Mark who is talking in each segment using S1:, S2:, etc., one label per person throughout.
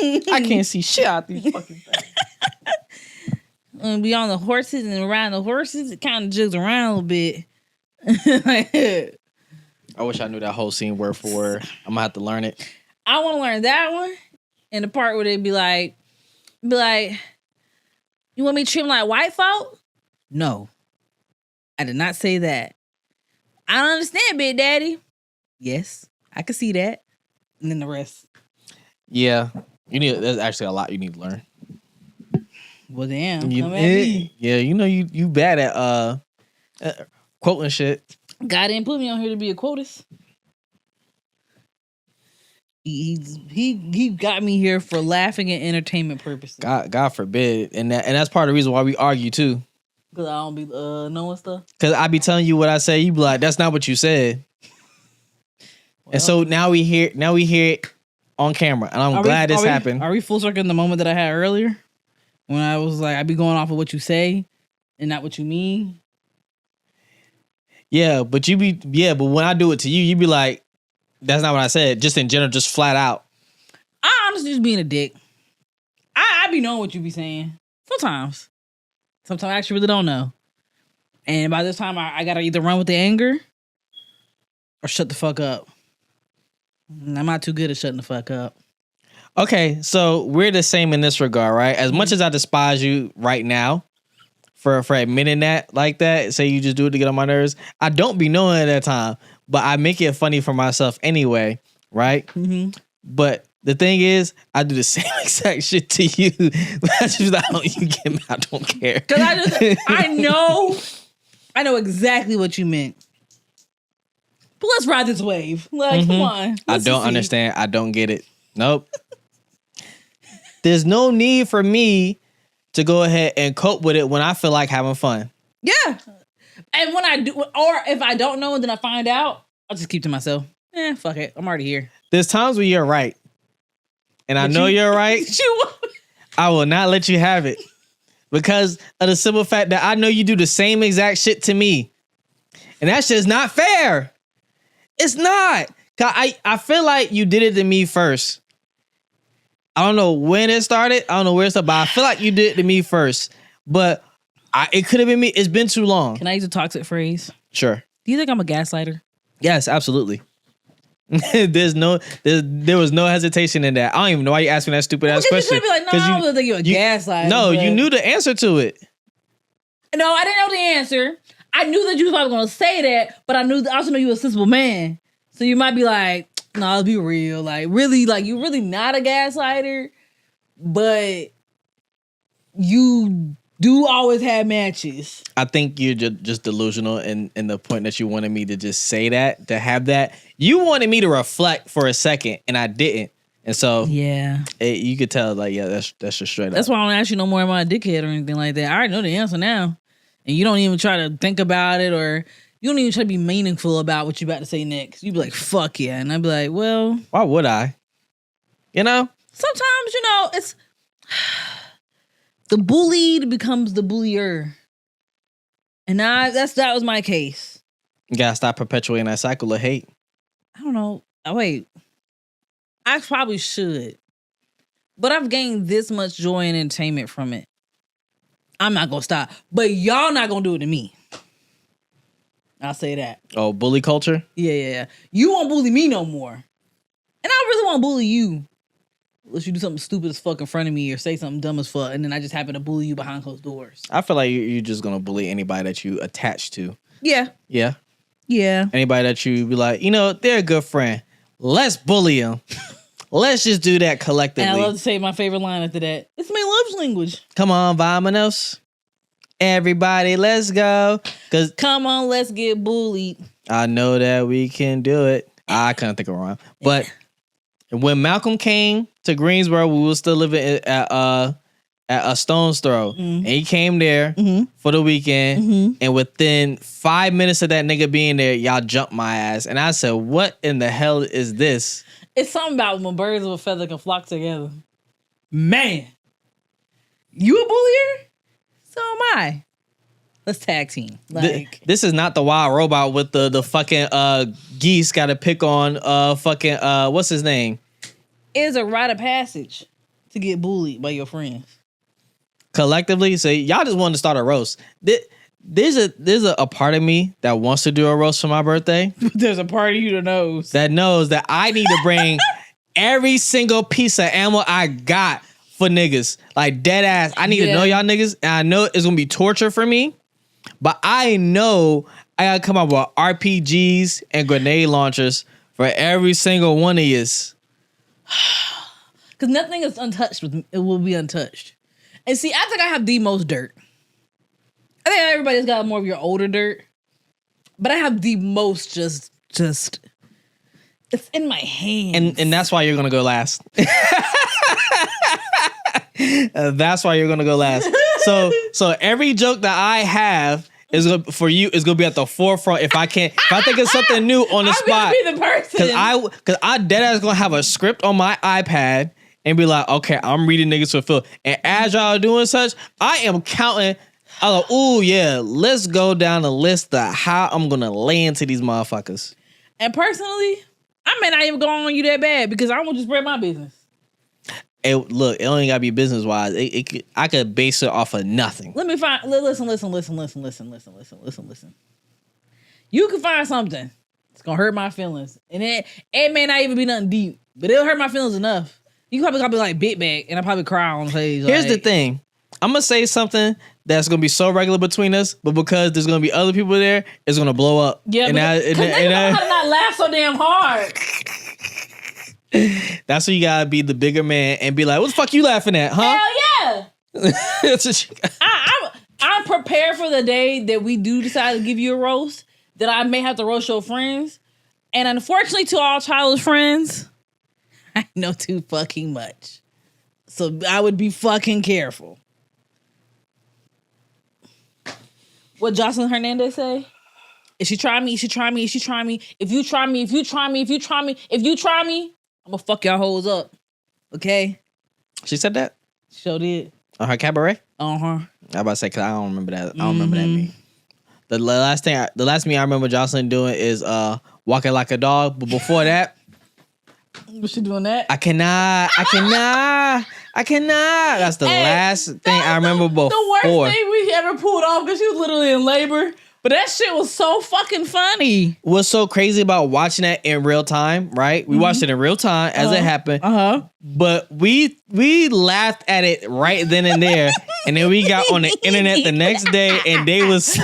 S1: I can't see shit out these fucking things.
S2: When we on the horses and around the horses, it kind of jigs around a little bit.
S1: I wish I knew that whole scene word for word. I'm gonna have to learn it.
S2: I want to learn that one. And the part where they'd be like, you want me to treat him like white folk? No. I did not say that. I don't understand, Big Daddy. Yes, I can see that. And then the rest.
S1: Yeah. There's actually a lot you need to learn.
S2: Well, damn.
S1: Yeah, you bad at quoting shit.
S2: God didn't put me on here to be a quotist. He got me here for laughing and entertainment purposes.
S1: God forbid. And that's part of the reason why we argue too.
S2: Because I don't be knowing stuff.
S1: Because I be telling you what I say, you be like, that's not what you said. Well, and so now we hear it on camera. And I'm glad this happened.
S2: Are we full circling the moment that I had earlier? When I was like, I be going off of what you say and not what you mean.
S1: Yeah, but but when I do it to you, you be like, that's not what I said. Just in general, just flat out.
S2: I honestly just being a dick. I be knowing what you be saying. Sometimes I actually really don't know. And by this time, I gotta either run with the anger or shut the fuck up. I'm not too good at shutting the fuck up.
S1: Okay, so we're the same in this regard, right? As much as I despise you right now for admitting that like that, say you just do it to get on my nerves, I don't be knowing at that time, but I make it funny for myself anyway, right? Mm-hmm. But the thing is, I do the same exact shit to you. You get me, I don't care.
S2: Because I know exactly what you meant. But let's ride this wave. Like, come on.
S1: I don't understand. I don't get it. Nope. There's no need for me to go ahead and cope with it when I feel like having fun.
S2: Yeah. And when I do, or if I don't know and then I find out, I'll just keep to myself. Fuck it. I'm already here.
S1: There's times where you're right. And I know you're right. I will not let you have it. Because of the simple fact that I know you do the same exact shit to me. And that shit's not fair. It's not. I feel like you did it to me first. I don't know when it started. I don't know where it started, but I feel like you did it to me first. But it could have been me. It's been too long.
S2: Can I use a toxic phrase?
S1: Sure.
S2: Do you think I'm a gaslighter?
S1: Yes, absolutely. There was no hesitation in that. I don't even know why you asked me that stupid ass question.
S2: You be like, no, I don't think you're a gaslighter.
S1: No, you knew the answer to it.
S2: No, I didn't know the answer. I knew that you was probably going to say that, but I also knew you were a sensible man. So you might be like, no, let's be real. Like, really, like, you're really not a gaslighter, but you do always have matches.
S1: I think you're just delusional in the point that you wanted me to just say that, to have that. You wanted me to reflect for a second, and I didn't. And so,
S2: yeah,
S1: you could tell, like, yeah, that's just straight up.
S2: That's why I don't ask you no more about a dickhead or anything like that. I already know the answer now. And you don't even try to think about it, or you don't even try to be meaningful about what you're about to say next. You be like, fuck yeah. And I'd be like, well.
S1: Why would I? You know?
S2: Sometimes, it's the bullied becomes the bullier. And that was my case.
S1: You gotta stop perpetuating that cycle of hate.
S2: I don't know. Oh, wait. I probably should. But I've gained this much joy and entertainment from it. I'm not gonna stop. But y'all not gonna do it to me. I'll say that.
S1: Oh, bully culture?
S2: Yeah. You won't bully me no more. And I really won't bully you. Unless you do something stupid as fuck in front of me or say something dumb as fuck, and then I just happen to bully you behind closed doors.
S1: I feel like you're just gonna bully anybody that you attach to.
S2: Yeah.
S1: Yeah.
S2: Yeah.
S1: Anybody that you be like, they're a good friend. Let's bully them. Let's just do that collectively.
S2: And I love to say my favorite line after that. It's my love language.
S1: Come on, Vamonos. Everybody, let's go.
S2: Come on, let's get bullied.
S1: I know that we can do it. I couldn't think of a rhyme. But when Malcolm came to Greensboro, we were still living at a stone's throw. Mm-hmm. And he came there for the weekend. Mm-hmm. And within 5 minutes of that nigga being there, y'all jumped my ass. And I said, what in the hell is this?
S2: It's something about when birds of a feather can flock together. Man. You a bullier? So am I. Let's tag team.
S1: This is not the wild robot with the fucking geese got to pick on fucking what's his name?
S2: It's a rite of passage. to get bullied by your friends?
S1: Collectively, so y'all just wanted to start a roast. There's a part of me that wants to do a roast for my birthday.
S2: There's a part of you that knows
S1: that I need to bring every single piece of ammo I got for niggas. Like dead ass. I need to know y'all niggas, and I know it's gonna be torture for me, but I know I gotta come up with RPGs and grenade launchers for every single one of yous.
S2: Because nothing is untouched. It will be untouched. And see, I think I have the most dirt. I think everybody's got more of your older dirt, but I have the most just it's in my hands.
S1: And that's why you're gonna go last. That's why you're gonna go last. So every joke that I have is gonna, for you is gonna be at the forefront. If I think of something new on the spot,
S2: I'm gonna be the person.
S1: Because I dead ass gonna have a script on my iPad and be like, okay, I'm reading niggas for Phil. And as y'all are doing such, I am counting. I'm like, ooh, yeah, let's go down the list of how I'm going to lay into these motherfuckers.
S2: And personally, I may not even go on you that bad because I want to spread my business.
S1: Look, it only got to be business-wise. I could base it off of nothing.
S2: Let me find, listen. You can find something. It's going to hurt my feelings. And it may not even be nothing deep, but it'll hurt my feelings enough. You probably got to be like bit back, and I probably cry on stage.
S1: Here's the thing. I'm going to say something that's going to be so regular between us, but because there's going to be other people there, it's going to blow up.
S2: Yeah, because they know how to not laugh so damn hard.
S1: That's where you got to be the bigger man and be like, what the fuck you laughing at, huh?
S2: Hell yeah.
S1: That's what you got.
S2: I'm prepared for the day that we do decide to give you a roast, that I may have to roast your friends. And unfortunately, to all childhood friends, I know too fucking much. So I would be fucking careful. What Jocelyn Hernandez say? If she try me, she try me, she try me. If you try me, if you try me, if you try me, if you try me, I'm gonna fuck y'all hoes up. Okay?
S1: She said that?
S2: Sure did.
S1: On her cabaret?
S2: Uh-huh.
S1: I was about to say, because I don't remember that. I don't remember that meme. The last meme I remember Jocelyn doing is walking like a dog. But before that,
S2: was she doing that?
S1: I cannot. That's the last thing I remember before.
S2: The worst thing we ever pulled off because she was literally in labor. But that shit was so fucking funny.
S1: What's so crazy about watching that in real time, right? We watched it in real time as it happened. But we laughed at it right then and there. And then we got on the internet the next day and they was...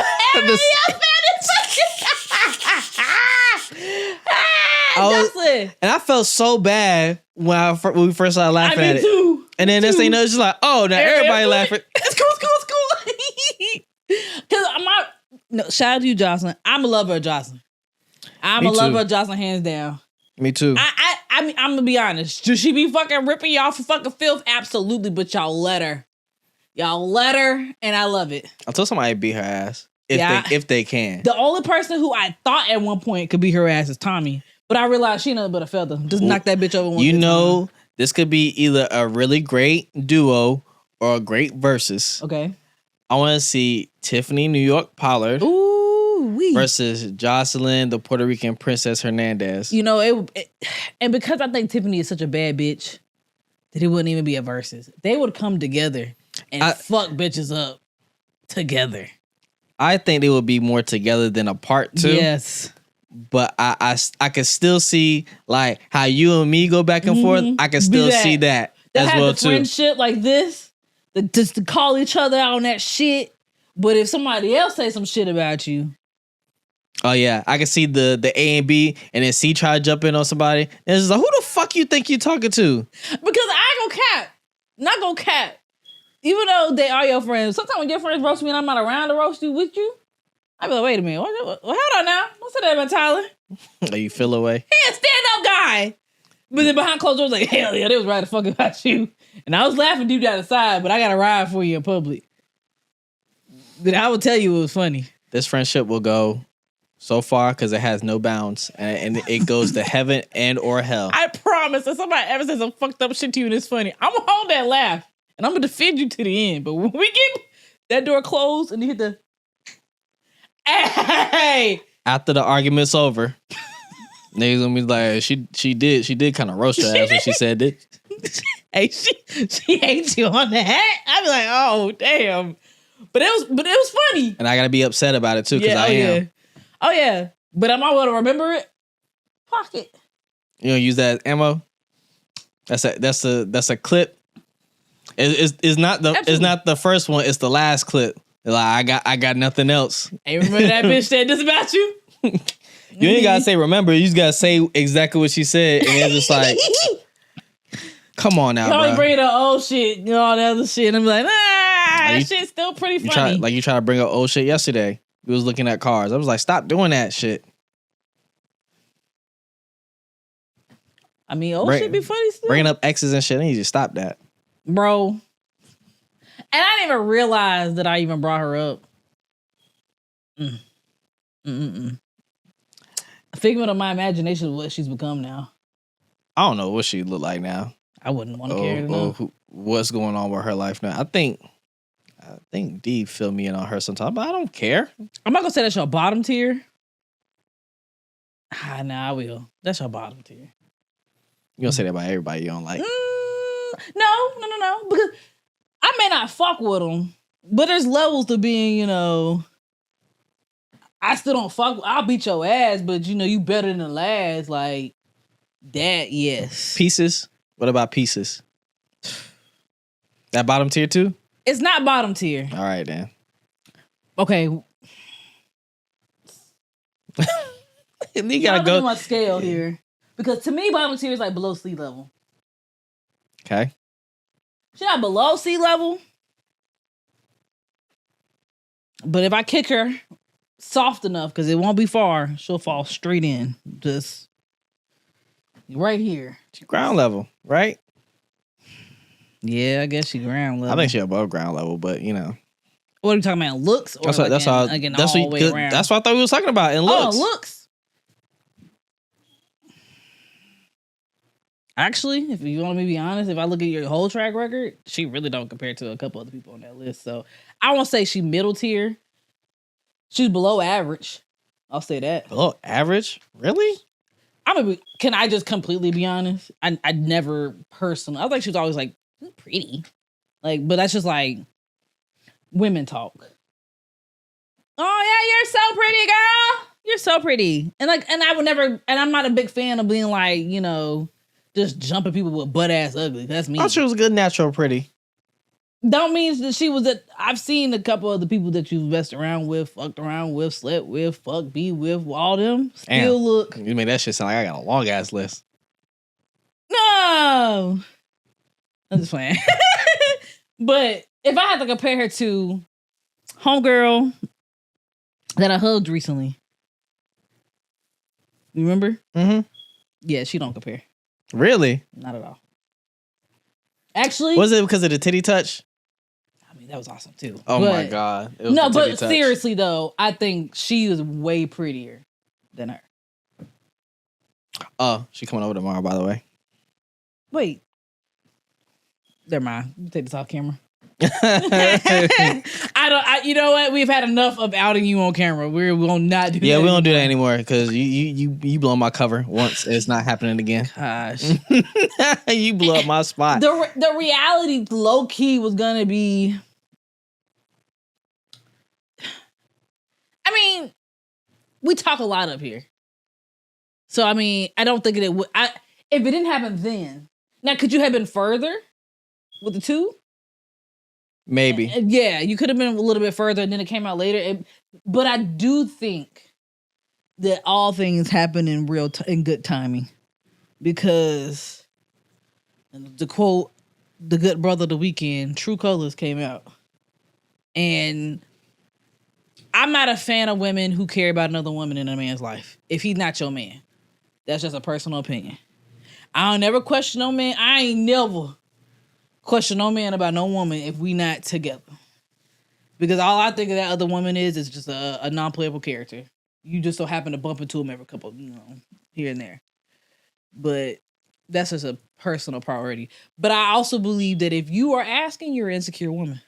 S1: And I felt so bad when we first started laughing at it.
S2: Too.
S1: And then this thing, it's just like, oh, now everybody laughing.
S2: It's cool. Because shout out to you, Jocelyn. I'm a lover of Jocelyn. I'm a lover of Jocelyn, hands down.
S1: Me too.
S2: I mean, I'm gonna be honest. Should she be fucking ripping y'all for fucking filth? Absolutely, but y'all let her. Y'all let her, and I love it.
S1: Until somebody beat her ass. If they can.
S2: The only person who I thought at one point could beat her ass is Tommy. But I realized she nothing but a feather. Just knock that bitch over one.
S1: You know, this could be either a really great duo or a great versus.
S2: Okay.
S1: I want to see Tiffany New York Pollard versus Jocelyn, the Puerto Rican Princess Hernandez.
S2: You know, and because I think Tiffany is such a bad bitch, that it wouldn't even be a versus. They would come together and fuck bitches up together. I
S1: think they would be more together than apart too.
S2: Yes.
S1: But I could still see like how you and me go back and forth. I can still see that as well too.
S2: Friendship like this. Just to call each other out on that shit. But if somebody else say some shit about you.
S1: Oh yeah. I can see the A and B and then C try to jump in on somebody. And it's just like, who the fuck you think you talking to?
S2: Because I ain't gonna cap. Not gonna cap. Even though they are your friends. Sometimes when your friends roast me and I'm not around to roast you with you, I be like, wait a minute. Well, hold on now. Don't say that about Tyler.
S1: Oh, you feel away?
S2: He a stand-up guy. But then behind closed doors, like, hell yeah, they was right to fuck about you. And I was laughing deep down inside, but I got to ride for you in public. But I will tell you it was funny.
S1: This friendship will go so far because it has no bounds. And it goes to heaven and or hell.
S2: I promise if somebody ever says some fucked up shit to you and it's funny, I'm going to hold that laugh. And I'm going to defend you to the end. But when we get that door closed and you hit the... Hey!
S1: After the argument's over... Niggas gonna be like, she did kind of roast her ass when she said it.
S2: Hey, she hates you on that. I'd be like, oh damn. But it was funny.
S1: And I gotta be upset about it too, because I am.
S2: Yeah. Oh yeah. But am I gonna remember it? Pocket.
S1: You don't use that as ammo? That's a clip. It's not the first one, it's the last clip. Like I got nothing else.
S2: Hey, remember that bitch said this about you?
S1: You ain't gotta say remember, you just gotta say exactly what she said, and it's just like come on now, bro.
S2: You bring up old shit and all that other shit, and I'm like, that shit's still pretty funny.
S1: You try to bring up old shit yesterday. You was looking at cars. I was like, stop doing that shit.
S2: I mean, old shit be funny still.
S1: Bringing up exes and shit, I need you to stop that.
S2: Bro. And I didn't even realize that I even brought her up. A figment of my imagination is what she's become now.
S1: I don't know what she look like now.
S2: I wouldn't want to care to know.
S1: What's going on with her life now. I think D fill me in on her sometimes, but I don't care.
S2: I'm not gonna say that's your bottom tier. Nah, I will. That's your bottom tier.
S1: You gonna say that about everybody you don't like?
S2: No. Because I may not fuck with them, but there's levels to being, I still don't fuck. I'll beat your ass, but you better than the last. Like that, yes.
S1: Pieces. What about pieces? That bottom tier too?
S2: It's not bottom tier.
S1: All right, then.
S2: Okay.
S1: You gotta go
S2: on my scale here, because to me, bottom tier is like below sea level.
S1: Okay.
S2: She's not below sea level, but if I kick her soft enough, because it won't be far, she'll fall straight in. Just right here.
S1: She ground level, right?
S2: Yeah, I guess she ground level.
S1: I think she above ground level, but
S2: What are you talking about? Looks? Or
S1: that's what I thought we was talking about in looks.
S2: Oh, looks. Actually, if you want me to be honest, if I look at your whole track record, she really don't compare to a couple other people on that list. So I won't say she middle tier. She's below average. I'll say that.
S1: Below average? Really?
S2: Can I just completely be honest? I never personally. I think she was always like pretty, but that's just like women talk. Oh yeah, you're so pretty, girl. You're so pretty, and I would never. And I'm not a big fan of being like just jumping people with butt ass ugly. That's me.
S1: I thought she was good, natural, pretty.
S2: Don't mean that she was I've seen a couple of the people that you've messed around with, fucked around with, slept with, fucked, be with, all them still look.
S1: You made that shit sound like I got a long ass list.
S2: No, I'm just playing. But if I had to compare her to homegirl that I hugged recently, you remember?
S1: Mm-hmm.
S2: Yeah, she don't compare.
S1: Really?
S2: Not at all. Actually,
S1: was it because of the titty touch?
S2: I mean, that was awesome too.
S1: Oh my god!
S2: No, but seriously though, I think she was way prettier than her.
S1: Oh, she coming over tomorrow, by the way.
S2: Wait, never mind. You take this off camera. You know what? We've had enough of outing you on camera. We will not do that.
S1: Yeah, we don't do that anymore because you blow my cover once. It's not happening again.
S2: Gosh.
S1: You blew up my spot.
S2: The reality low key was gonna be. I mean, we talk a lot up here. So I mean, I don't think it would. If it didn't happen then, now could you have been further with the two?
S1: Maybe.
S2: Yeah, you could have been a little bit further, and then it came out later. But I do think that all things happen in in good timing, because the quote, "The good brother of the weekend," True Colors came out, and I'm not a fan of women who care about another woman in a man's life if he's not your man. That's just a personal opinion. I don't never question no man. I ain't never question no man about no woman if we not together. Because all I think of that other woman is just a non-playable character. You just so happen to bump into him every couple, here and there. But that's just a personal priority. But I also believe that if you are asking, you're an insecure woman.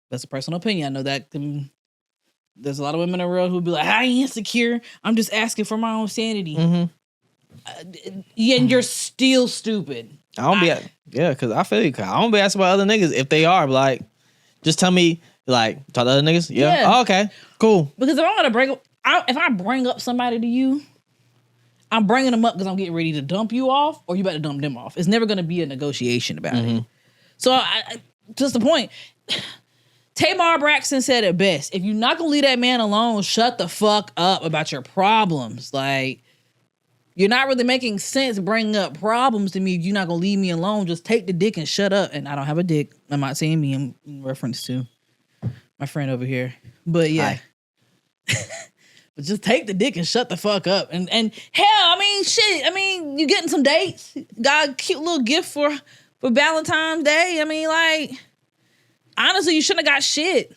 S2: That's a personal opinion. I know that there's a lot of women in the world who'll be like, I ain't insecure. I'm just asking for my own sanity.
S1: Mm-hmm.
S2: and you're still stupid.
S1: I don't be because I feel you. Cause I don't be asking about other niggas if they are like, just tell me like talk to other niggas. Yeah. Oh, okay. Cool.
S2: Because if I'm gonna if I bring up somebody to you, I'm bringing them up because I'm getting ready to dump you off, or you better dump them off. It's never gonna be a negotiation about it. So just the point. Tamar Braxton said it best. If you're not gonna leave that man alone, shut the fuck up about your problems. Like, you're not really making sense bringing up problems to me if you're not gonna leave me alone. Just take the dick and shut up. And I don't have a dick. I'm not saying me. I'm in reference to my friend over here. But yeah. But just take the dick and shut the fuck up. And hell, I mean, shit. I mean, you getting some dates. Got a cute little gift for Valentine's Day. I mean, like, honestly, you shouldn't have got shit.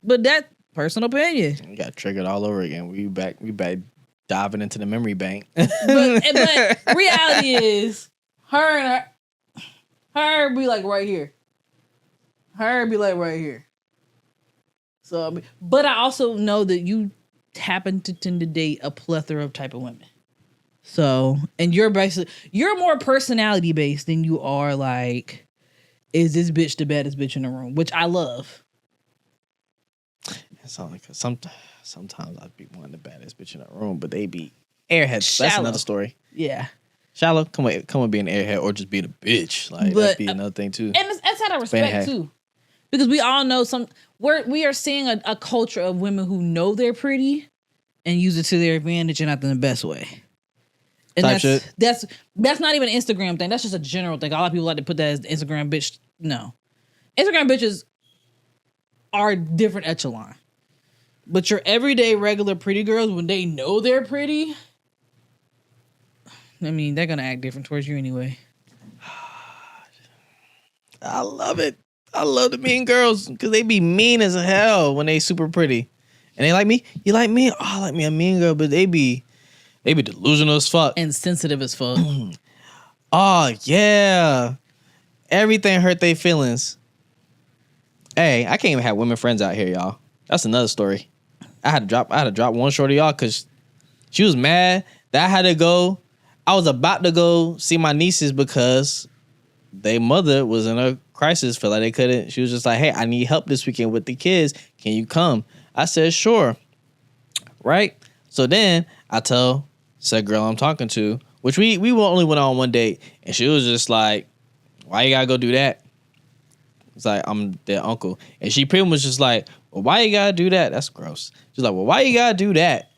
S2: But that personal opinion.
S1: You got triggered all over again. We back diving into the memory bank.
S2: but reality is, her be like right here. Her be like right here. So, but I also know that you happen to tend to date a plethora of type of women. So, and you're more personality based than you are like, is this bitch the baddest bitch in the room? Which I love.
S1: It's only because sometimes I'd be one of the baddest bitch in the room, but they be airheads.
S2: Shallow.
S1: That's another story.
S2: Yeah.
S1: Shallow, come on, be an airhead or just be the bitch. Like, that'd be another thing too.
S2: And that's out of respect too. Because we all know we are seeing a culture of women who know they're pretty and use it to their advantage and not in the best way. And that's not even an Instagram thing. That's just a general thing. A lot of people like to put that as Instagram bitch. No. Instagram bitches are different echelon. But your everyday regular pretty girls, when they know they're pretty, I mean, they're going to act different towards you anyway.
S1: I love it. I love the mean girls because they be mean as hell when they super pretty. And they like me. You like me? Oh, I like me a mean girl, but they be delusional as fuck.
S2: And sensitive as fuck.
S1: Oh, yeah. Everything hurt their feelings. Hey, I can't even have women friends out here, y'all. That's another story. I had to drop one shorty, y'all, because she was mad that I had to go. I was about to go see my nieces because their mother was in a crisis, felt like they couldn't. She was just like, hey, I need help this weekend with the kids. Can you come? I said, sure. Right? So then I tell said girl I'm talking to, which we only went on one date, and she was just like, why you gotta go do that? It's like, I'm their uncle. And she pretty much just like, well, why you gotta do that? That's gross. She's like, well, why you gotta do that?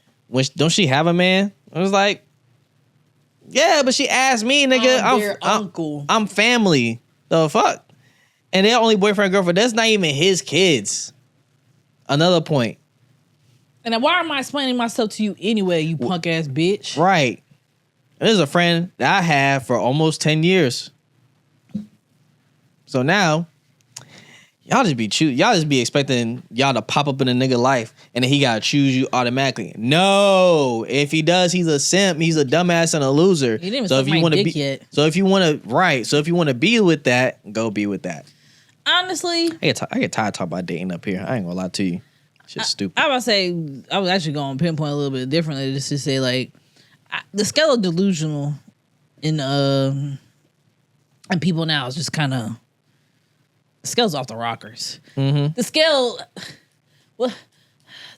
S1: Don't she have a man? I was like, yeah, but she asked me, nigga.
S2: I'm their uncle.
S1: I'm family. The fuck? And they're only boyfriend and girlfriend. That's not even his kids. Another point.
S2: And then why am I explaining myself to you anyway, you punk ass bitch?
S1: Right. And this is a friend that I have for almost 10 years. So now, y'all just be expecting y'all to pop up in a nigga life and then he gotta choose you automatically. No. If he does, he's a simp, he's a dumbass and a loser.
S2: He didn't even suck my dick yet.
S1: So if you wanna be with that, go be with that.
S2: Honestly,
S1: I get tired of talking about dating up here. I ain't gonna lie to you. Shit's stupid.
S2: I was actually going to pinpoint a little bit differently, just to say, like, the scale of delusional in people now is just kind of, the scale's off the rockers. Mm-hmm. The scale, well,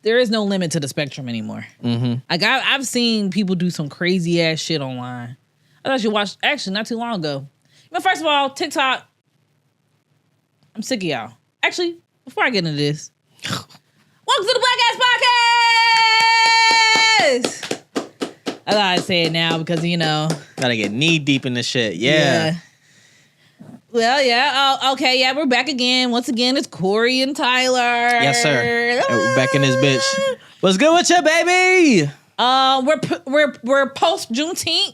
S2: there is no limit to the spectrum anymore. Mm-hmm. Like, I've seen people do some crazy ass shit online. I actually watched, not too long ago. But first of all, TikTok, I'm sick of y'all. Actually, before I get into this, welcome to the Black Ass Podcast! I thought I'd say it now because,
S1: gotta get knee deep in this shit. Yeah.
S2: Well, yeah. Oh, okay. Yeah, we're back again. Once again, it's Corey and Tyler.
S1: Yes, sir. And we're back in this bitch. What's good with you, baby?
S2: We're post Juneteenth.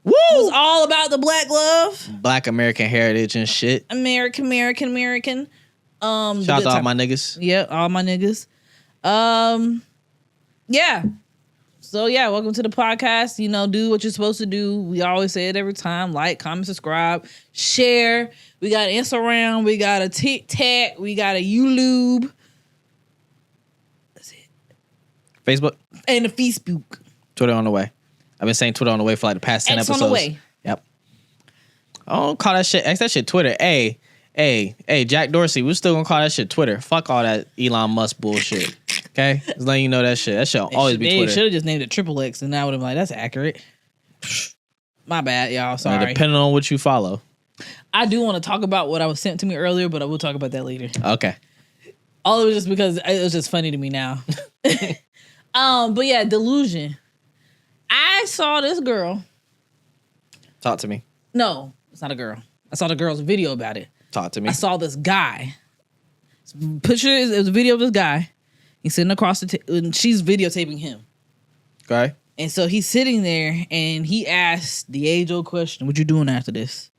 S1: Woo!
S2: It's all about the black love.
S1: Black American heritage and shit.
S2: American.
S1: Shout out to all my niggas.
S2: Yeah, all my niggas. Yeah. So yeah, welcome to the podcast. Do what you're supposed to do. We always say it every time. Like, comment, subscribe, share. We got an Instagram. We got a TikTok. We got a YouTube. That's it.
S1: Facebook.
S2: And a Facebook.
S1: Twitter on the way. I've been saying Twitter on the way for like the past 10 episodes.
S2: On the way.
S1: Yep. I don't call that shit. X that shit Twitter. Hey, Jack Dorsey, we're still gonna call that shit Twitter. Fuck all that Elon Musk bullshit. Okay? Just letting you know that shit. That shit will always be Twitter.
S2: They should have just named it Triple X, and I would have been like, that's accurate. My bad, y'all. Sorry.
S1: Depending on what you follow.
S2: I do want to talk about what I was sent to me earlier, but I will talk about that later.
S1: Okay.
S2: All of it was just because it was just funny to me now. But yeah, delusion. I saw this girl.
S1: Talk to me.
S2: No, it's not a girl. I saw the girl's video about it.
S1: Talk to me.
S2: I saw this guy. Picture, it was a video of this guy. He's sitting across and she's videotaping him.
S1: Okay.
S2: And so he's sitting there and he asked the age-old question, what you doing after this?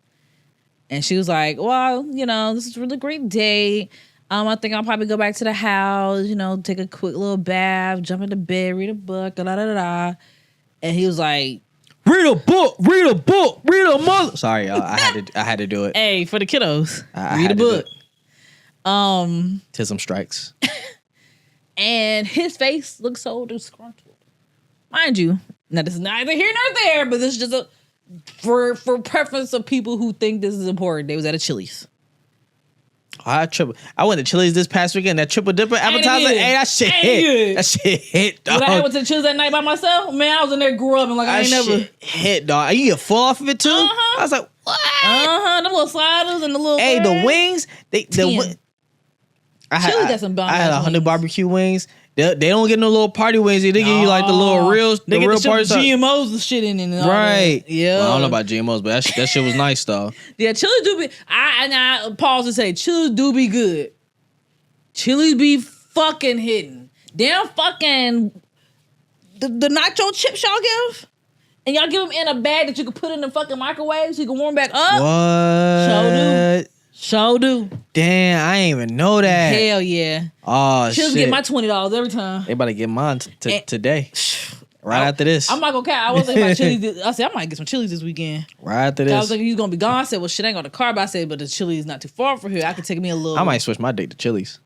S2: And she was like, well, this is a really great day. I think I'll probably go back to the house, take a quick little bath, jump into bed, read a book, da da da da. And he was like,
S1: read a book, read a mother. Sorry, y'all. I had to do it.
S2: Hey, for the kiddos, read a book.
S1: Tism strikes.
S2: And his face looks so disgruntled. Mind you, now this is neither here nor there, but this is just for preference of people who think this is important. They was at a Chili's.
S1: I went to Chili's this past weekend. That triple dipper appetizer, hey, that shit hit. Good. That shit hit, dog.
S2: When I went to Chili's that night by myself, man, I was in there grubbing like I ain't never
S1: hit, dog. You get full off of it too. I was like, what?
S2: The little sliders and the little.
S1: Hey, the wings.
S2: Chili's got some bomb.
S1: I had 100 barbecue wings. They don't get no little party wings. They give you like the little real.
S2: They get
S1: real
S2: the
S1: party
S2: GMOs and shit in it.
S1: Right.
S2: Yeah.
S1: Well, I don't know about GMOs, but that shit was nice though.
S2: Yeah, Chili's do be. I pause to say Chili's do be good. Chili's be fucking hitting. Damn fucking the nacho chips y'all give, and y'all give them in a bag that you can put in the fucking microwave so you can warm back up.
S1: What?
S2: Show do.
S1: Damn, I ain't even know that.
S2: Hell yeah.
S1: Oh,
S2: Chili's get my $20 every time.
S1: They about to get mine today. Right after this.
S2: I'm not gonna care. I was thinking about Chili's. I said, I might get some Chili's this weekend.
S1: Right after this.
S2: I was thinking he's gonna be gone. I said, well, shit, I ain't got the car. But I said, but the Chili's not too far from here. I could take me a little.
S1: I might switch my date to Chili's.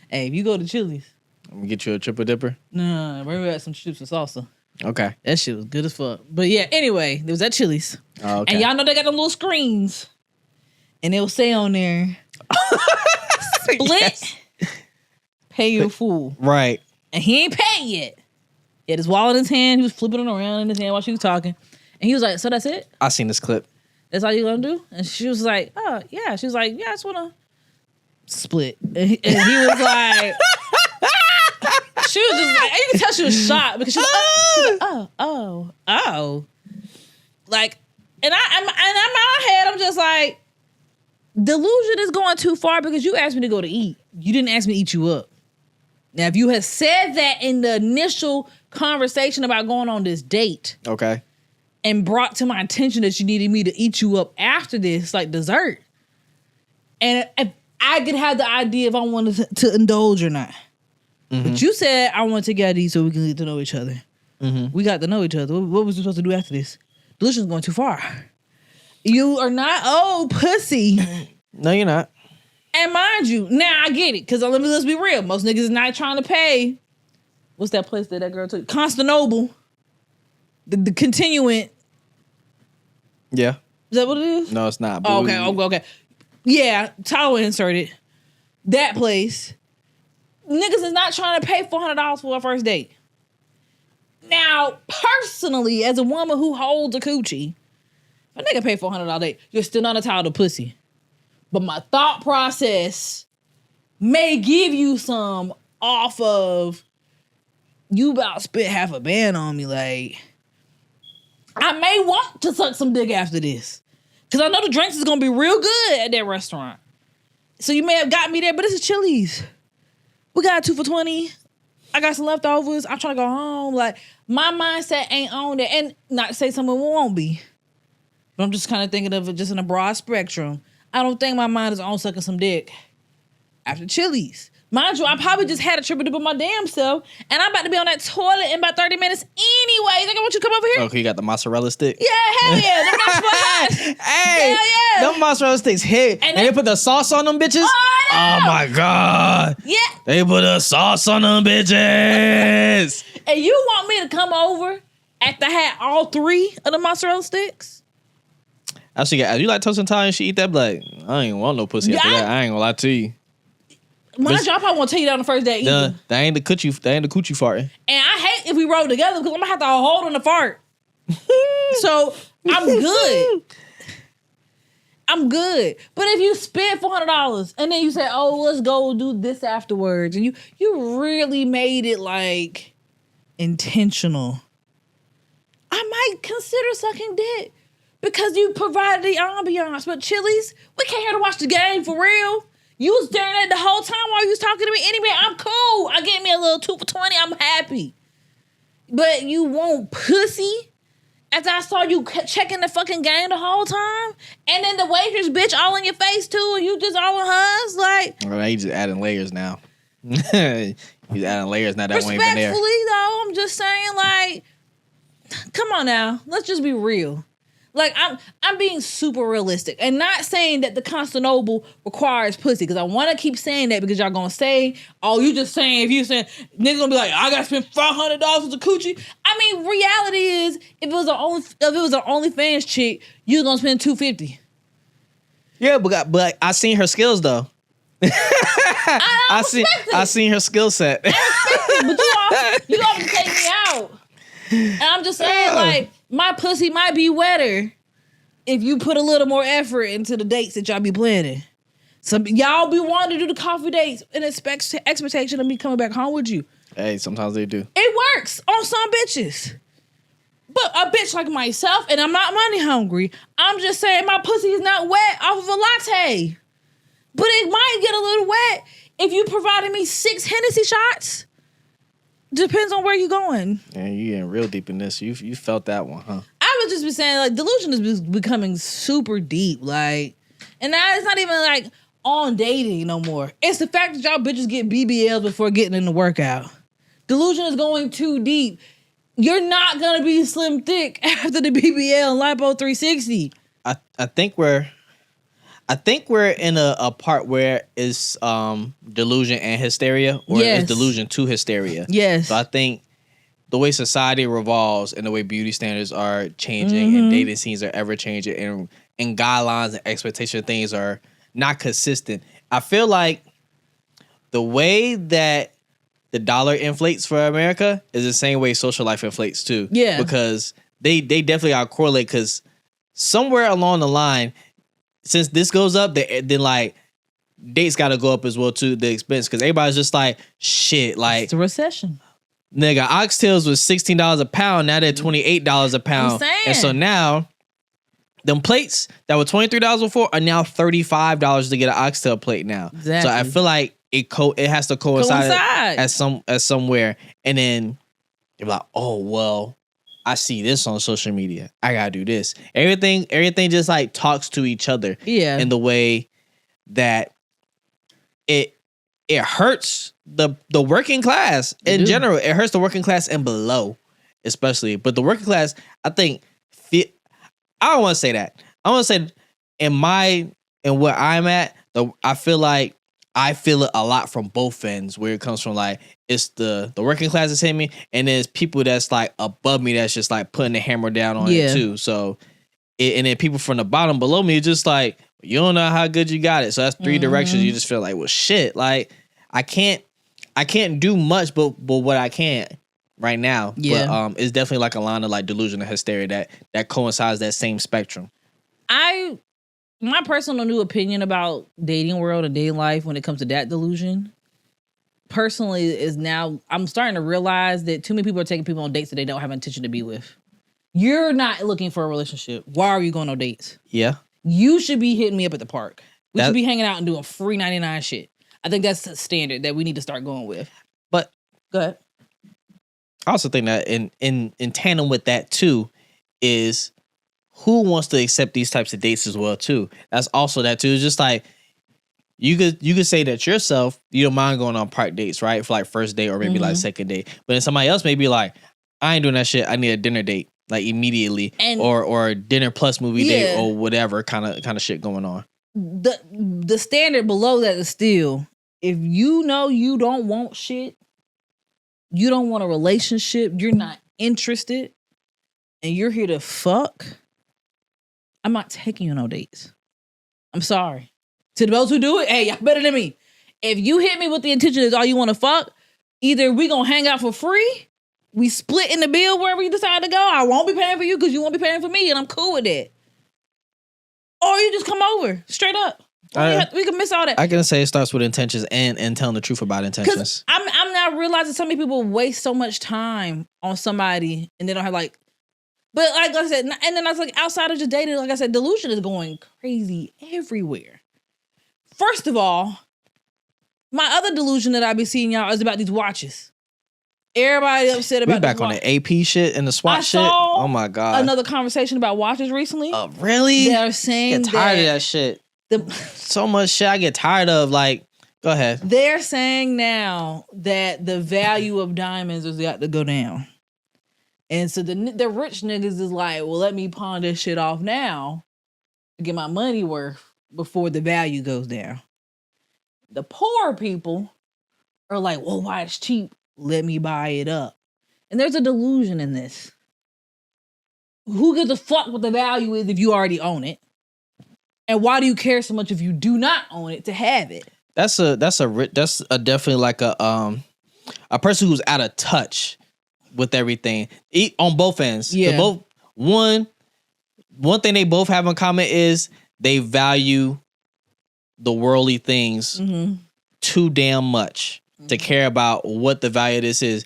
S2: Hey, if you go to Chili's.
S1: I'm gonna get you a triple dipper.
S2: Nah, we had some chips and salsa.
S1: Okay.
S2: That shit was good as fuck. But yeah, anyway, there was at Chili's.
S1: Oh, okay.
S2: And y'all know they got them little screens. And they'll say on there, split, yes. Pay your fool.
S1: Right.
S2: And he ain't paid yet. He had his wallet in his hand. He was flipping it around in his hand while she was talking. And he was like, so that's it?
S1: I seen this clip.
S2: That's all you gonna do? And she was like, oh, yeah. She was like, yeah, I just wanna split. And he was like, she was just like, you can tell she was shocked because she was like, oh. Like, and I'm in my head, I'm just like, delusion is going too far because you asked me to go to eat. You didn't ask me to eat you up. Now, if you had said that in the initial conversation about going on this date,
S1: okay,
S2: and brought to my attention that you needed me to eat you up after this, like dessert, and if I could have the idea if I wanted to indulge or not. Mm-hmm. But you said I want to take you out to eat so we can get to know each other. Mm-hmm. We got to know each other. What was we supposed to do after this? Delusion's going too far. You are not old pussy.
S1: No, you're not.
S2: And mind you, now I get it. Because let's be real. Most niggas is not trying to pay. What's that place that girl took? Constantinople. The Continuant.
S1: Yeah.
S2: Is that what it is?
S1: No, it's not.
S2: Oh, okay. Yeah, Tyler inserted. That place. Niggas is not trying to pay $400 for a first date. Now, personally, as a woman who holds a coochie, if a nigga pay $400 date, you're still not entitled to pussy. But my thought process may give you some off of you about to spit half a band on me. Like, I may want to suck some dick after this. Because I know the drinks is going to be real good at that restaurant. So you may have got me there, but this is Chili's. We got 2 for $20. I got some leftovers. I'm trying to go home. Like, my mindset ain't on that. And not to say someone won't be. But I'm just kind of thinking of it just in a broad spectrum. I don't think my mind is on sucking some dick after Chili's. Mind you, I probably just had a triple dip of my damn self, and I'm about to be on that toilet in about 30 minutes anyway. You think I want you to come over here?
S1: Okay, you got the mozzarella stick?
S2: Yeah, hell yeah. Them mozzarella.
S1: Hey,
S2: hell yeah.
S1: Them mozzarella sticks hit. And they put the sauce on them bitches? Oh my God.
S2: Yeah.
S1: They put the sauce on them bitches.
S2: And you want me to come over after I had all 3 of the mozzarella sticks.
S1: Actually, you like toast and Thai and she eat that? Like, I ain't want no pussy after that. I ain't gonna lie to you.
S2: When I drop, I won't tell you that on the first day either.
S1: That ain't the coochie farting.
S2: And I hate if we roll together because I'm gonna have to hold on the fart. So I'm good. I'm good. But if you spend $400 and then you say, "Oh, let's go do this afterwards," and you really made it like intentional, I might consider sucking dick because you provided the ambiance. But Chili's, we came here to watch the game for real. You was staring at it the whole time while you was talking to me. Anyway, I'm cool. I get me a little 2 for $20. I'm happy. But you want pussy? After I saw you checking the fucking game the whole time, and then the waitress bitch all in your face too, and you just all in hers, like.
S1: Well, he's just adding layers now. He's adding layers now that one ain't been there.
S2: Respectfully though, I'm just saying, like, come on now, let's just be real. Like, I'm being super realistic and not saying that the Constantinople requires pussy, because I want to keep saying that because y'all gonna say, oh, you just saying, if you saying, niggas gonna be like, I gotta spend $500 with a coochie. I mean, reality is, if it was an OnlyFans chick, you was gonna spend $250.
S1: Yeah, but I seen her skills though. I seen her skill set.
S2: But you always take me out. And I'm just saying, like, my pussy might be wetter if you put a little more effort into the dates that y'all be planning. Some y'all be wanting to do the coffee dates in expectation of me coming back home with you.
S1: Hey, sometimes they do.
S2: It works on some bitches. But a bitch like myself, and I'm not money hungry, I'm just saying my pussy is not wet off of a latte. But it might get a little wet if you provided me 6 Hennessy shots. Depends on where you're going.
S1: Yeah, you getting real deep in this. You felt that one, huh?
S2: I would just be saying, like, delusion is becoming super deep. Like, and now it's not even like on dating no more. It's the fact that y'all bitches get BBLs before getting in the workout. Delusion is going too deep. You're not gonna be slim thick after the BBL and Lipo 360.
S1: I think we're in a part where it's delusion and hysteria, or it's delusion to hysteria.
S2: Yes.
S1: So I think the way society revolves and the way beauty standards are changing and dating scenes are ever changing and guidelines and expectation of things are not consistent. I feel like the way that the dollar inflates for America is the same way social life inflates too.
S2: Yeah.
S1: Because they definitely are correlated, because somewhere along the line, since this goes up, then like dates got to go up as well too, the expense, because everybody's just like, shit, like,
S2: it's a recession.
S1: Nigga, oxtails was $16 a pound, now they're $28 a pound.
S2: I'm saying.
S1: And so now them plates that were $23 before are now $35 to get an oxtail plate now.
S2: Exactly.
S1: So I feel like it has to coincide at somewhere, and then you're like, oh well, I see this on social media, I gotta do this. Everything just like talks to each other.
S2: Yeah.
S1: In the way that it hurts the working class in general. It hurts the working class and below, especially. But the working class, I think, I don't want to say that. I want to say in where I'm at, I feel like I feel it a lot from both ends, where it comes from, like, it's the working class that's hitting me, and there's people that's like above me that's just like putting the hammer down on it too. So, and then people from the bottom below me are just like, you don't know how good you got it. So that's 3 directions. You just feel like, well, shit, like I can't do much, but what I can right now.
S2: Yeah.
S1: But it's definitely like a line of like delusion and hysteria that coincides that same spectrum.
S2: My personal new opinion about dating world and dating life when it comes to that delusion, personally, is now I'm starting to realize that too many people are taking people on dates that they don't have intention to be with. You're not looking for a relationship. Why are you going on dates?
S1: Yeah.
S2: You should be hitting me up at the park. We should be hanging out and doing free 99 shit. I think that's the standard that we need to start going with.
S1: But
S2: go ahead.
S1: I also think that in tandem with that too is who wants to accept these types of dates as well too. That's also that too. It's just like you could say that yourself, you don't mind going on park dates, right? For like first date or maybe like second date. But then somebody else may be like, I ain't doing that shit. I need a dinner date like immediately, or dinner plus movie date or whatever kind of shit going on.
S2: The standard below that is still, if you know you don't want shit, you don't want a relationship, you're not interested, and you're here to fuck, I'm not taking you on no dates. I'm sorry. To those who do it, hey, y'all better than me. If you hit me with the intention is all you want to fuck, either we gonna hang out for free, we split in the bill wherever you decide to go. I won't be paying for you because you won't be paying for me, and I'm cool with it. Or you just come over, straight up. We can miss all that.
S1: I can say it starts with intentions and telling the truth about intentions.
S2: I'm now realizing so many people waste so much time on somebody and they don't have like, but like I said, and then I was like, outside of just dating, like I said, delusion is going crazy everywhere. First of all, my other delusion that I be seeing y'all is about these watches. Everybody upset about.
S1: We back on the AP shit and the SWAT shit. Oh my god!
S2: Another conversation about watches recently.
S1: Really?
S2: They're saying
S1: get tired of that shit. So much shit I get tired of. Like, go ahead.
S2: They're saying now that the value of diamonds has got to go down, and so the rich niggas is like, well, let me pawn this shit off now to get my money worth before the value goes down. The poor people are like, well, why it's cheap? Let me buy it up. And there's a delusion in this. Who gives a fuck what the value is if you already own it? And why do you care so much if you do not own it to have it?
S1: That's definitely like a person who's out of touch with everything. On both ends.
S2: Yeah.
S1: One thing they both have in common is they value the worldly things too damn much to care about what the value of this is.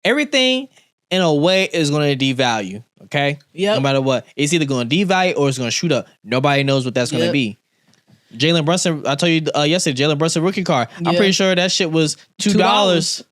S1: Everything in a way is going to devalue. Okay.
S2: Yeah.
S1: No matter what, it's either going to devalue or it's going to shoot up. Nobody knows what that's going to be. Jalen Brunson, I told you yesterday, Jalen Brunson rookie card. I'm pretty sure that shit was $2.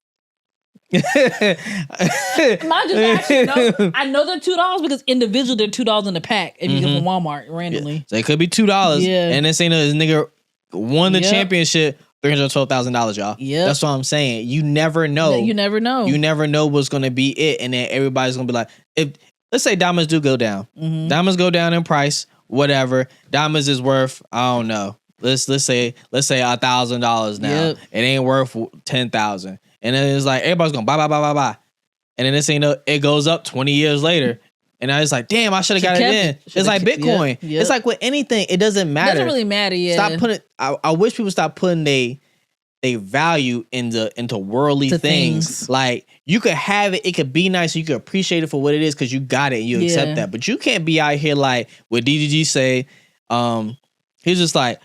S2: I know they're $2 because individually they're $2 in the pack if you get from Walmart randomly.
S1: Yeah. So it could be $2.
S2: Yeah.
S1: And this ain't this nigga won the championship. $312,000, y'all. Yeah, that's what I'm saying. You never know.
S2: You never know.
S1: You never know what's gonna be it, and then everybody's gonna be like, if let's say diamonds do go down, diamonds go down in price, whatever. Diamonds is worth, I don't know. Let's say $1,000 now. Yep. It ain't worth 10,000, and then it's like everybody's gonna buy, and then this ain't it goes up 20 years later. And I was like, damn, I should have got it in. It's like Bitcoin. Yep. It's like with anything, it doesn't matter. It
S2: doesn't really matter, yeah.
S1: Stop putting. I wish people stop putting they value into worldly things. Like you could have it could be nice, you could appreciate it for what it is because you got it and you accept that. But you can't be out here like what DDG say. He's just like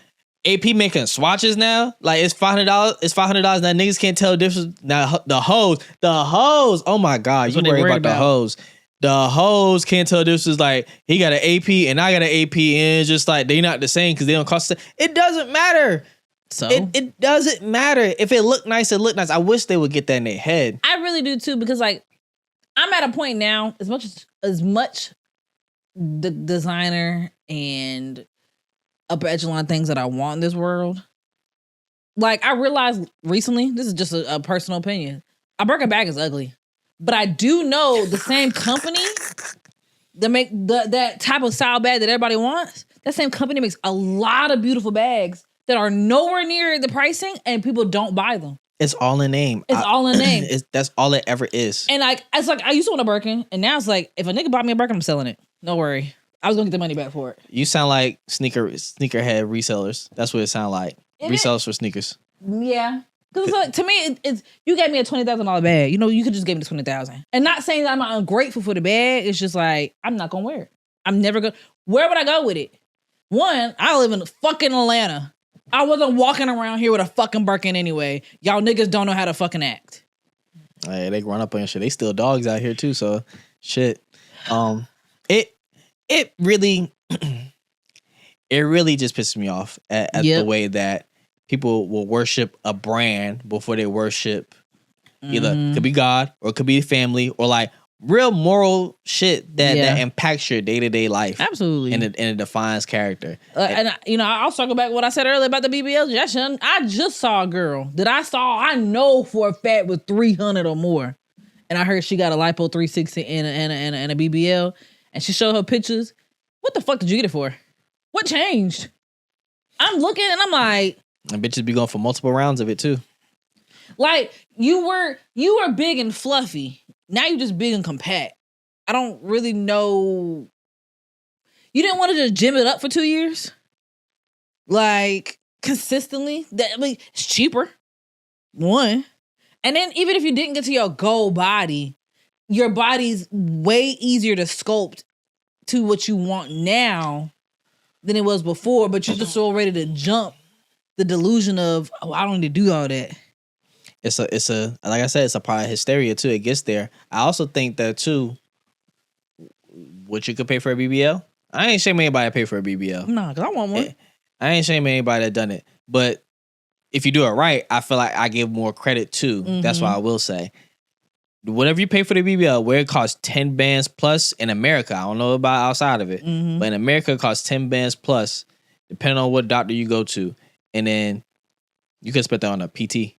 S1: AP making swatches now. Like it's $500. It's $500 now. Niggas can't tell the difference. Now the hoes. Oh my god, you worry about the hoes. The hoes can't tell this is like he got an AP and I got an AP and it's just like they not the same because they don't cost. It doesn't matter. So it doesn't matter if it look nice. It look nice. I wish they would get that in their head.
S2: I really do too because like I'm at a point now as much the designer and upper echelon things that I want in this world. Like I realized recently, this is just a personal opinion. A Birkin bag is ugly. But I do know the same company that make that type of style bag that everybody wants, that same company makes a lot of beautiful bags that are nowhere near the pricing and people don't buy them.
S1: It's all in name.
S2: It's all in name.
S1: That's all it ever is.
S2: And like, it's like I used to want a Birkin and now it's like, if a nigga bought me a Birkin, I'm selling it. No worry. I was going to get the money back for it.
S1: You sound like sneakerhead resellers. That's what it sound like. Resellers for sneakers.
S2: Yeah. Because like, to me, it's you gave me a $20,000 bag. You know, you could just give me the $20,000. And not saying that I'm ungrateful for the bag. It's just like, I'm not going to wear it. I'm never going to. Where would I go with it? One, I live in fucking Atlanta. I wasn't walking around here with a fucking Birkin anyway. Y'all niggas don't know how to fucking act.
S1: Hey, they run up on your shit. They steal dogs out here too, so shit. It really just pisses me off at the way that people will worship a brand before they worship either it could be God or it could be family or like real moral shit that impacts your day-to-day life.
S2: Absolutely.
S1: And it defines character.
S2: And I'll circle back what I said earlier about the BBL injection. I just saw a girl that I know for a fact was 300 or more. And I heard she got a lipo 360 and a BBL. And she showed her pictures. What the fuck did you get it for? What changed? I'm looking and I'm like,
S1: and bitches be going for multiple rounds of it too.
S2: Like you were big and fluffy. Now you just big and compact. I don't really know. You didn't want to just gym it up for 2 years? Like, consistently? It's cheaper. One. And then even if you didn't get to your goal body, your body's way easier to sculpt to what you want now than it was before, but you're just so ready to jump the delusion of, oh, I don't need to do all that.
S1: It's a like I said, it's a part of hysteria too. It gets there. I also think that too, what you could pay for a BBL. I ain't shaming anybody to pay for a BBL.
S2: Nah, because I want one.
S1: I ain't shaming anybody that done it. But if you do it right, I feel like I give more credit too. Mm-hmm. That's why I will say. Whatever you pay for the BBL, where it costs 10 bands plus in America, I don't know about outside of it, but in America it costs 10 bands plus, depending on what doctor you go to. And then you can spend that on a PT.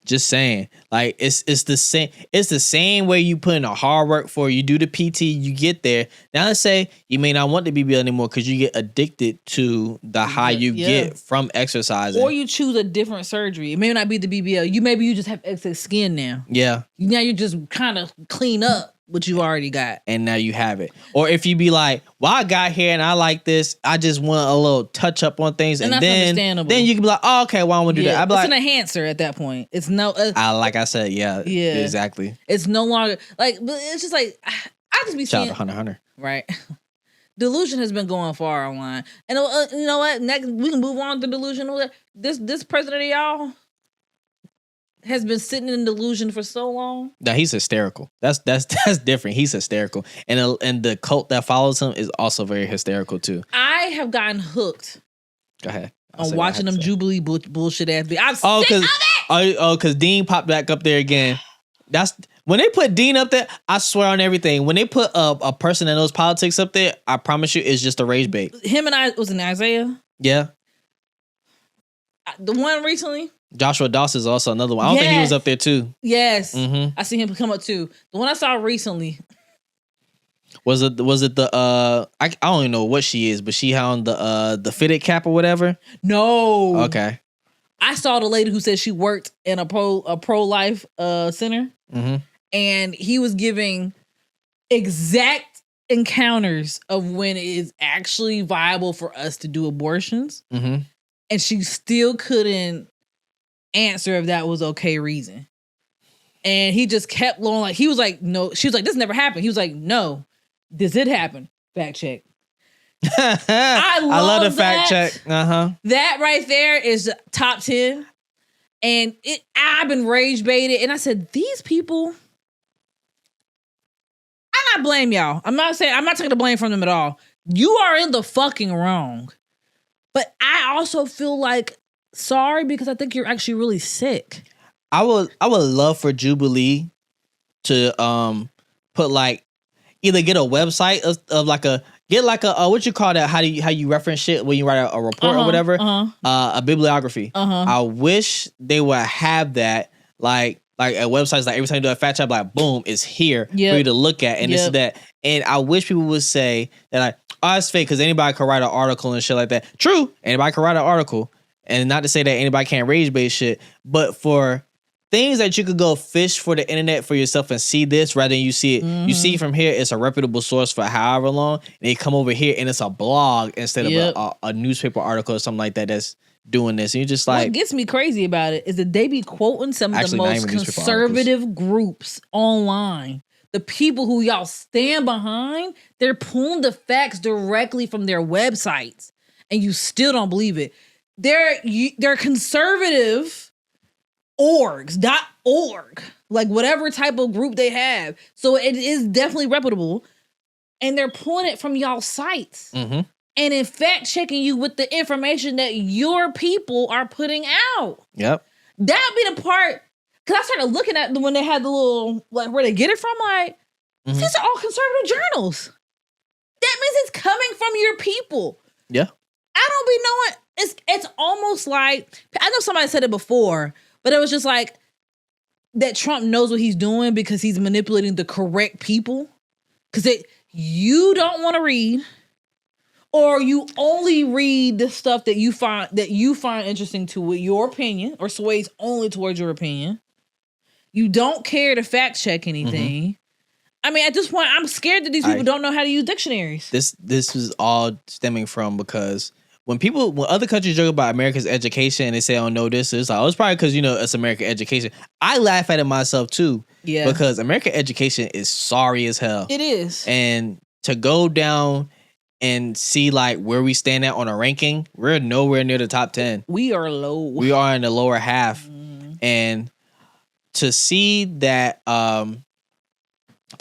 S1: Just saying, like it's the same. It's the same way you put in a hard work for. You do the PT, you get there. Now let's say you may not want the BBL anymore because you get addicted to the high you get from exercising,
S2: or you choose a different surgery. It may not be the BBL. You just have excess skin now.
S1: Yeah.
S2: Now you just kind of clean up what you already got,
S1: and now you have it. Or if you be like, well, I got here and I like this, I just want a little touch up on things, and then you can be like, oh, okay, well, I want to do that. I'd be
S2: it's
S1: like,
S2: an enhancer at that point. It's
S1: like I said, yeah, exactly.
S2: It's no longer like, but it's just like I just be
S1: shout
S2: seeing
S1: out to Hunter,
S2: right? Delusion has been going far online, and you know what? Next, we can move on to delusion. This president of y'all has been sitting in delusion for so long.
S1: No, he's hysterical. That's different. He's hysterical, and the cult that follows him is also very hysterical too.
S2: I have gotten hooked.
S1: Go ahead.
S2: On watching them Jubilee bullshit ass. I'm sick of it.
S1: Because Dean popped back up there again. That's when they put Dean up there. I swear on everything. When they put a person that knows politics up there, I promise you, it's just a rage bait.
S2: Him and I was in Isaiah.
S1: Yeah.
S2: The one recently.
S1: Joshua Doss is also another one. I don't think he was up there too.
S2: Yes. Mm-hmm. I see him come up too. The one I saw recently.
S1: Was it the I don't even know what she is, but she had on the fitted cap or whatever?
S2: No.
S1: Okay.
S2: I saw the lady who said she worked in a pro-life center. Mm-hmm. And he was giving exact encounters of when it is actually viable for us to do abortions. Mm-hmm. And she still couldn't answer if that was okay reason. And he just kept blowing, like, he was like, no. She was like, this never happened. He was like, no, this did happen. Fact check. I love the fact check. That right there is top 10. And I've been rage baited. And I said, these people, I'm not blame y'all. I'm not taking the blame from them at all. You are in the fucking wrong. But I also feel like sorry because I think you're actually really sick.
S1: I would love for Jubilee to put like either get a website of like a what you call that, how you reference shit when you write a report or whatever, a bibliography. I wish they would have that like at websites, like every time you do a fact check, like boom, it's here for you to look at, and this is that. And I wish people would say that like, oh, it's fake because anybody could write an article and shit like that. True, anybody could write an article, and not to say that anybody can't rage bait shit, but for things that you could go fish for the internet for yourself and see this rather than you see it. Mm-hmm. You see from here, it's a reputable source for however long, and they come over here and it's a blog instead of a newspaper article or something like that that's doing this. And you're just like,
S2: what gets me crazy about it is that they be quoting some of the most conservative groups online. The people who y'all stand behind, they're pulling the facts directly from their websites, and you still don't believe it. They're conservative org, like whatever type of group they have. So it is definitely reputable, and they're pulling it from y'all sites. Mm-hmm. And in fact checking you with the information that your people are putting out. Yep. That'd be the part. Because I started looking at when they had the little, like, where they get it from, like, these are all conservative journals. That means it's coming from your people. Yeah. I don't be knowing. It's almost like, I know somebody said it before, but it was just like that Trump knows what he's doing because he's manipulating the correct people. Because you don't want to read, or you only read the stuff that you find interesting to your opinion, or sways only towards your opinion. You don't care to fact check anything. I mean, at this point, I'm scared that these people don't know how to use dictionaries.
S1: This is all stemming from because when other countries joke about America's education and they say, "Oh no, this is," like, oh, it's probably because it's American education. I laugh at it myself too. Yeah, because American education is sorry as hell.
S2: It is,
S1: and to go down and see like where we stand at on a ranking, we're nowhere near the top 10.
S2: We are low.
S1: We are in the lower half, and to see that, to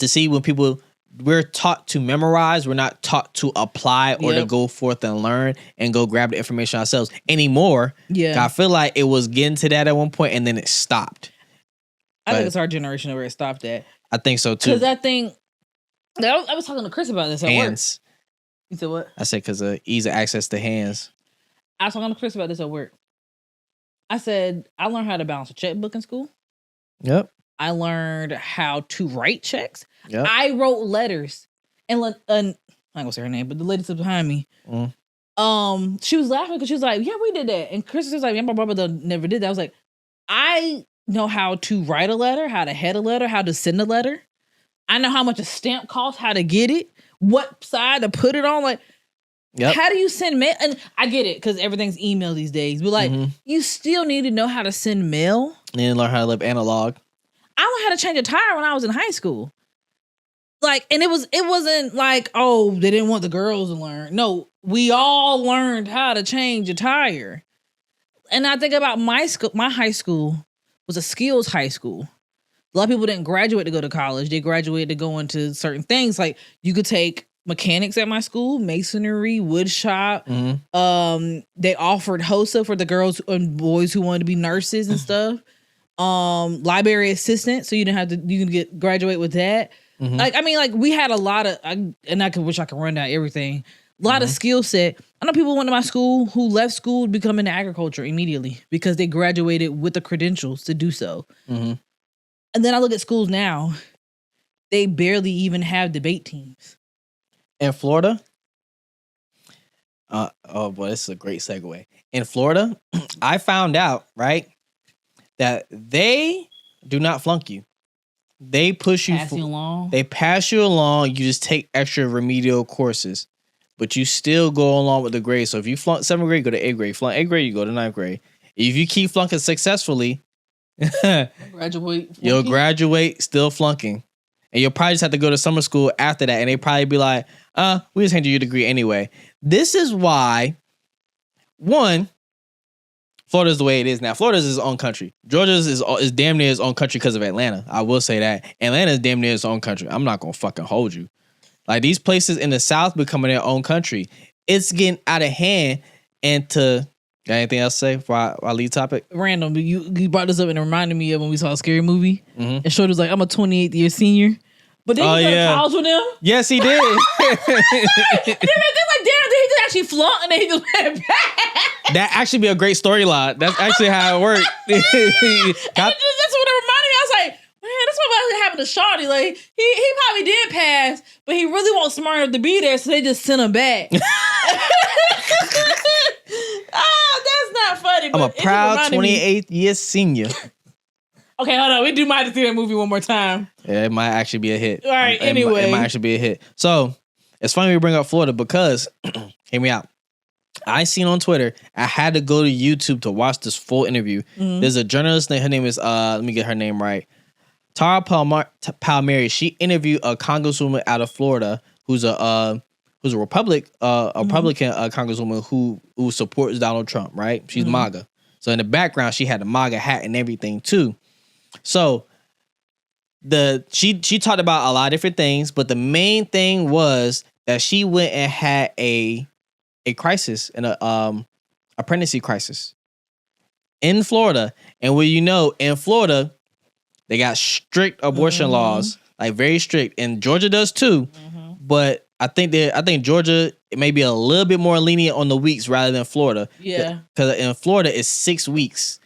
S1: see when people. We're taught to memorize. We're not taught to apply or to go forth and learn and go grab the information ourselves anymore. Yeah. I feel like it was getting to that at one point and then it stopped.
S2: I think it's our generation where it stopped at.
S1: I think so too.
S2: Because I think, I was talking to Chris about this at
S1: hands.
S2: Work. You said what?
S1: I said because of ease of access to hands.
S2: I was talking to Chris about this at work. I said, I learned how to balance a checkbook in school.
S1: Yep.
S2: I learned how to write checks.
S1: Yep.
S2: I wrote letters, and I'm not gonna say her name, but the lady sitting behind me, she was laughing because she was like, "Yeah, we did that." And Chris was like, "Yeah, my brother never did that." I was like, "I know how to write a letter, how to head a letter, how to send a letter. I know how much a stamp costs, how to get it, what side to put it on. Like, how do you send mail?" And I get it because everything's email these days, but like, you still need to know how to send mail.
S1: And learn how to live analog.
S2: I learned how to change a tire when I was in high school. Like, and it wasn't like, oh, they didn't want the girls to learn. No, we all learned how to change a tire. And I think about my high school was a skills high school. A lot of people didn't graduate to go to college. They graduated to go into certain things. Like, you could take mechanics at my school, masonry, wood shop. They offered HOSA for the girls and boys who wanted to be nurses and stuff. Library assistant, so you can graduate with that. Like, I mean, like, we had a lot of, wish I could run down everything. A lot of skill set. I know people went to my school who left school to become into agriculture immediately because they graduated with the credentials to do so. And then I look at schools now, they barely even have debate teams.
S1: In Florida, oh boy, this is a great segue. In Florida, I found out, right, that they do not flunk you. They push you
S2: along.
S1: They pass you along. You just take extra remedial courses, but you still go along with the grade. So if you flunk 7th grade, go to 8th grade. Flunk 8th grade, you go to 9th grade. If you keep flunking successfully, you'll graduate still flunking, and you'll probably just have to go to summer school after that. And they probably be like, we just hand you your degree anyway." This is why, one, Florida's the way it is now. Florida's its own country. Georgia's is damn near its own country because of Atlanta. I will say that. Atlanta's damn near its own country. I'm not going to fucking hold you. Like, these places in the South becoming their own country. It's getting out of hand. And got anything else to say for our lead topic?
S2: Random. You brought this up and it reminded me of when we saw a scary movie. And Shorty was like, "I'm a 28th year senior." But then he went to college with them.
S1: Yes, he did.
S2: They're like, damn, did he just actually flaunt and then he just went back?
S1: That actually be a great storyline. That's actually how it worked.
S2: That's what it reminded me. I was like, man, that's what happened to Shawty. Like, he probably did pass, but he really wasn't smart enough to be there, so they just sent him back. That's not funny.
S1: I'm a proud 28th year senior.
S2: Okay, hold on. We might have to see that movie one more time.
S1: Yeah, it might actually be a hit.
S2: All right, anyway.
S1: It might actually be a hit. So, it's funny we bring up Florida because, hear me out. I seen on Twitter, I had to go to YouTube to watch this full interview. There's a journalist, her name is, let me get her name right. Tara Palmieri. She interviewed a congresswoman out of Florida who's a Republican congresswoman who supports Donald Trump, right? She's MAGA. So in the background, she had a MAGA hat and everything too. So she talked about a lot of different things, but the main thing was that she went and had a crisis and a pregnancy crisis in Florida. And in Florida, they got strict abortion laws, like very strict, and Georgia does too. But I think Georgia may be a little bit more lenient on the weeks rather than Florida.
S2: Yeah,
S1: because in Florida it's 6 weeks.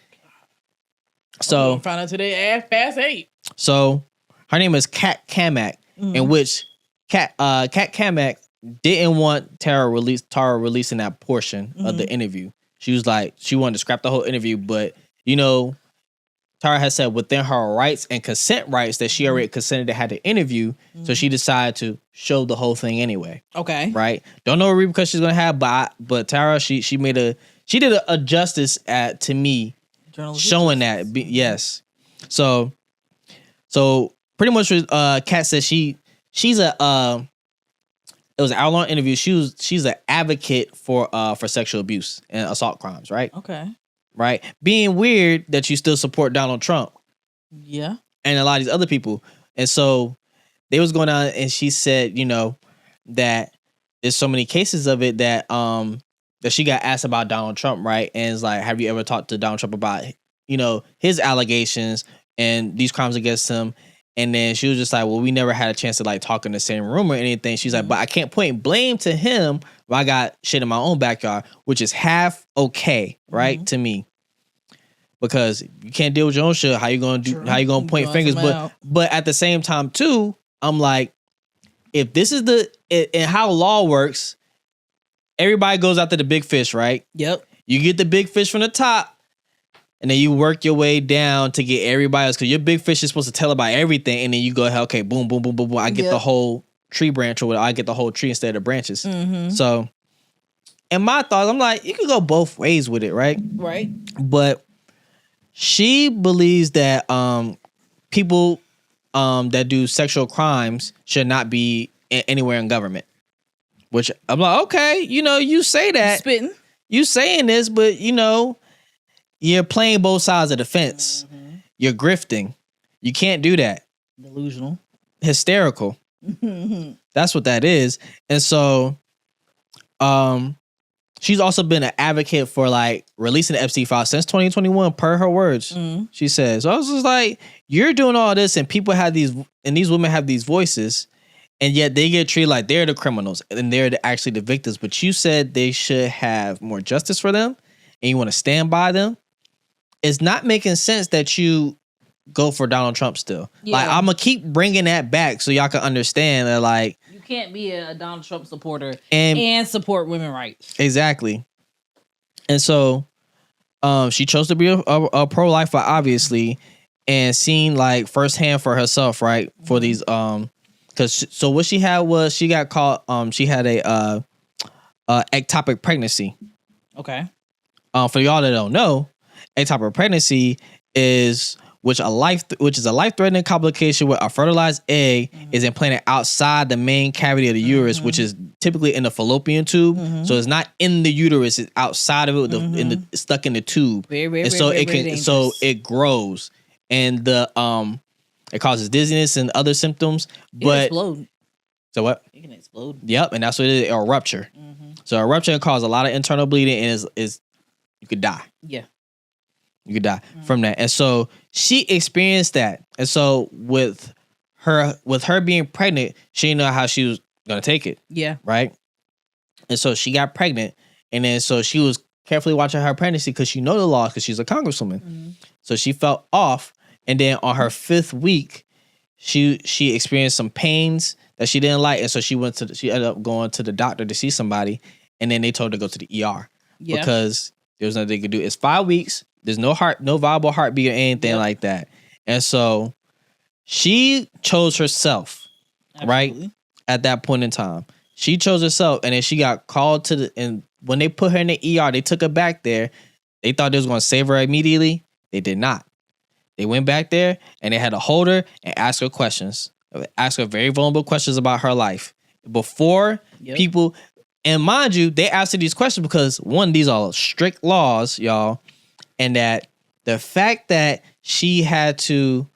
S1: So
S2: found out today past 8.
S1: So her name is Kat Kamak, in which Kat Kamak didn't want Tara releasing that portion of the interview. She was like, she wanted to scrap the whole interview, but Tara has said within her rights and consent rights that she already consented to have the interview. So she decided to show the whole thing anyway.
S2: Okay.
S1: Right. Don't know what repercussions she's gonna have, but Tara, she did a justice to me showing that. Yes. So pretty much Kat said she's a it was an hour-long interview. She's an advocate for sexual abuse and assault crimes, right?
S2: Okay.
S1: Right? Being weird that you still support Donald Trump.
S2: Yeah.
S1: And a lot of these other people. And so they was going on and she said, that there's so many cases of it that that she got asked about Donald Trump, right? And it's like, have you ever talked to Donald Trump about, his allegations and these crimes against him? And then she was just like, well, we never had a chance to like talk in the same room or anything. She's like, but I can't point blame to him when I got shit in my own backyard, which is half okay, right? To me. Because you can't deal with your own shit. How you gonna point fingers? But at the same time, too, I'm like, if this is and how law works, everybody goes after the big fish, right?
S2: Yep.
S1: You get the big fish from the top, and then you work your way down to get everybody else. Because your big fish is supposed to tell about everything, and then you go, okay, boom, boom, boom, boom, boom. I get the whole tree branch, or I get the whole tree instead of branches. So, in my thoughts, I'm like, you could go both ways with it, right?
S2: Right.
S1: But she believes that people that do sexual crimes should not be anywhere in government. Which I'm like, okay, you say that.
S2: Spitting.
S1: You saying this, but you're playing both sides of the fence. You're grifting. You can't do that.
S2: Delusional.
S1: Hysterical. That's what that is. And so she's also been an advocate for like releasing the Epstein file since 2021, per her words. She says. So I was just like, you're doing all this and people have these women have these voices, and yet they get treated like they're the criminals and they're actually the victims. But you said they should have more justice for them and you want to stand by them. It's not making sense that you go for Donald Trump still. Yeah. Like, I'm going to keep bringing that back so y'all can understand that, like,
S2: you can't be a Donald Trump supporter and support women's rights.
S1: Exactly. And so she chose to be a pro-lifer, obviously, and seen like firsthand for herself, right? For these so what she had was she got caught she had a ectopic pregnancy.
S2: Okay.
S1: For y'all that don't know, ectopic pregnancy is which is a life-threatening complication where a fertilized egg is implanted outside the main cavity of the uterus, which is typically in the fallopian tube. So it's not in the uterus; it's outside of it, stuck in the tube. So it grows, and it causes dizziness and other symptoms. But
S2: explode.
S1: So what?
S2: It can explode.
S1: Yep, and that's what it is, a rupture. So a rupture can cause a lot of internal bleeding, and is you could die.
S2: Yeah.
S1: You could die from that. And so she experienced that. And so with her being pregnant, she didn't know how she was going to take it.
S2: Yeah.
S1: Right? And so she got pregnant. And then so she was carefully watching her pregnancy because she know the law because she's a congresswoman. So she felt off. And then on her 5th week, she experienced some pains that she didn't like. And so she ended up going to the doctor to see somebody. And then they told her to go to the ER. Yeah. Because there was nothing they could do. It's 5 weeks. There's no viable heartbeat or anything like that. And so she chose herself, right? At that point in time. She chose herself, and then she got called and when they put her in the ER, they took her back there. They thought they was going to save her immediately. They did not. They went back there, and they had to hold her and ask her questions. Ask her very vulnerable questions about her life. Before people, and mind you, they asked her these questions because, one, these are strict laws, y'all. And that the fact that she had to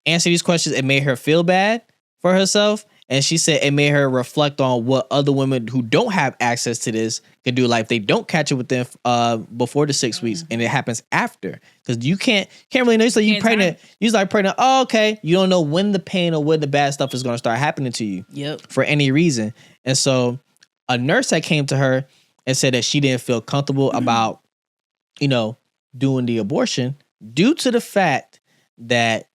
S1: answer these questions, it made her feel bad for herself. And she said it made her reflect on what other women who don't have access to this can do. Like, they don't catch it within before the 6 weeks, and it happens after. Because you can't really know. So you pregnant. You like pregnant. Oh, okay. You don't know when the pain or when the bad stuff is going to start happening to you.
S2: Yep.
S1: For any reason. And so a nurse that came to her and said that she didn't feel comfortable about, doing the abortion due to the fact that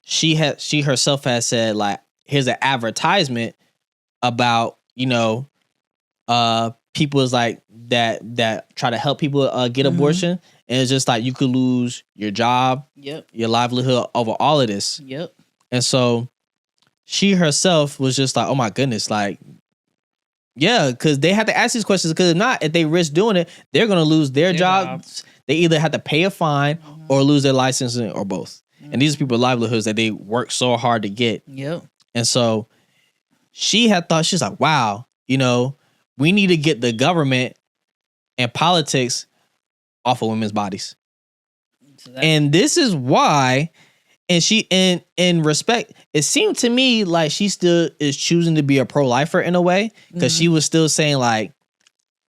S1: she herself has said, like, here's an advertisement about, people is like that try to help people get abortion. And it's just like you could lose your job, your livelihood over all of this. And so she herself was just like, oh my goodness, like, yeah, because they have to ask these questions, because if not, if they risk doing it, they're going to lose their jobs. They either have to pay a fine or lose their licensing or both. And these are people's livelihoods that they work so hard to get. And so she had thought, she's like, wow, you know, we need to get the government and politics off of women's bodies. And this is why, and she, in respect, it seemed to me like she still is choosing to be a pro-lifer in a way, because she was still saying like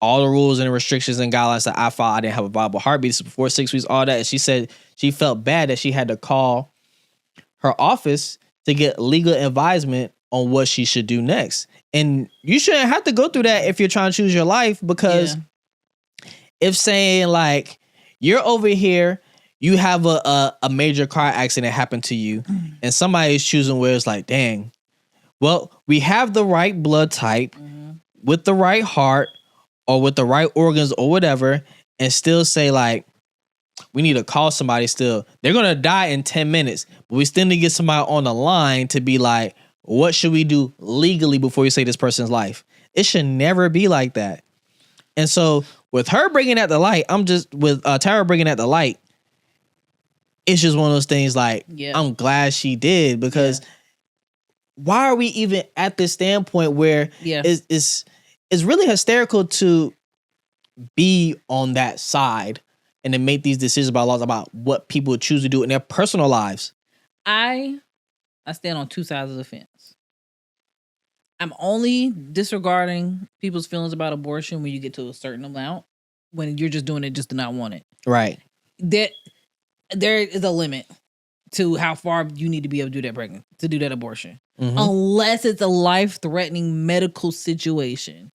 S1: all the rules and restrictions and guidelines that I filed, I didn't have a viable heartbeat. This is before 6 weeks, all that. And she said she felt bad that she had to call her office to get legal advisement on what she should do next. And you shouldn't have to go through that if you're trying to choose your life, because if saying like you're over here, you have a major car accident happen to you, and somebody is choosing where it's like, dang, well, we have the right blood type with the right heart or with the right organs or whatever, and still say like, we need to call somebody still. They're going to die in 10 minutes, but we still need to get somebody on the line to be like, what should we do legally before we save this person's life? It should never be like that. And so with her bringing that to light, with Tara bringing that to light, it's just one of those things like, I'm glad she did, because why are we even at this standpoint where it's really hysterical to be on that side and to make these decisions about laws about what people choose to do in their personal lives?
S2: I stand on two sides of the fence. I'm only disregarding people's feelings about abortion when you get to a certain amount, when you're just doing it just to not want it.
S1: Right.
S2: There is a limit to how far you need to be able to do that abortion. Unless it's a life-threatening medical situation.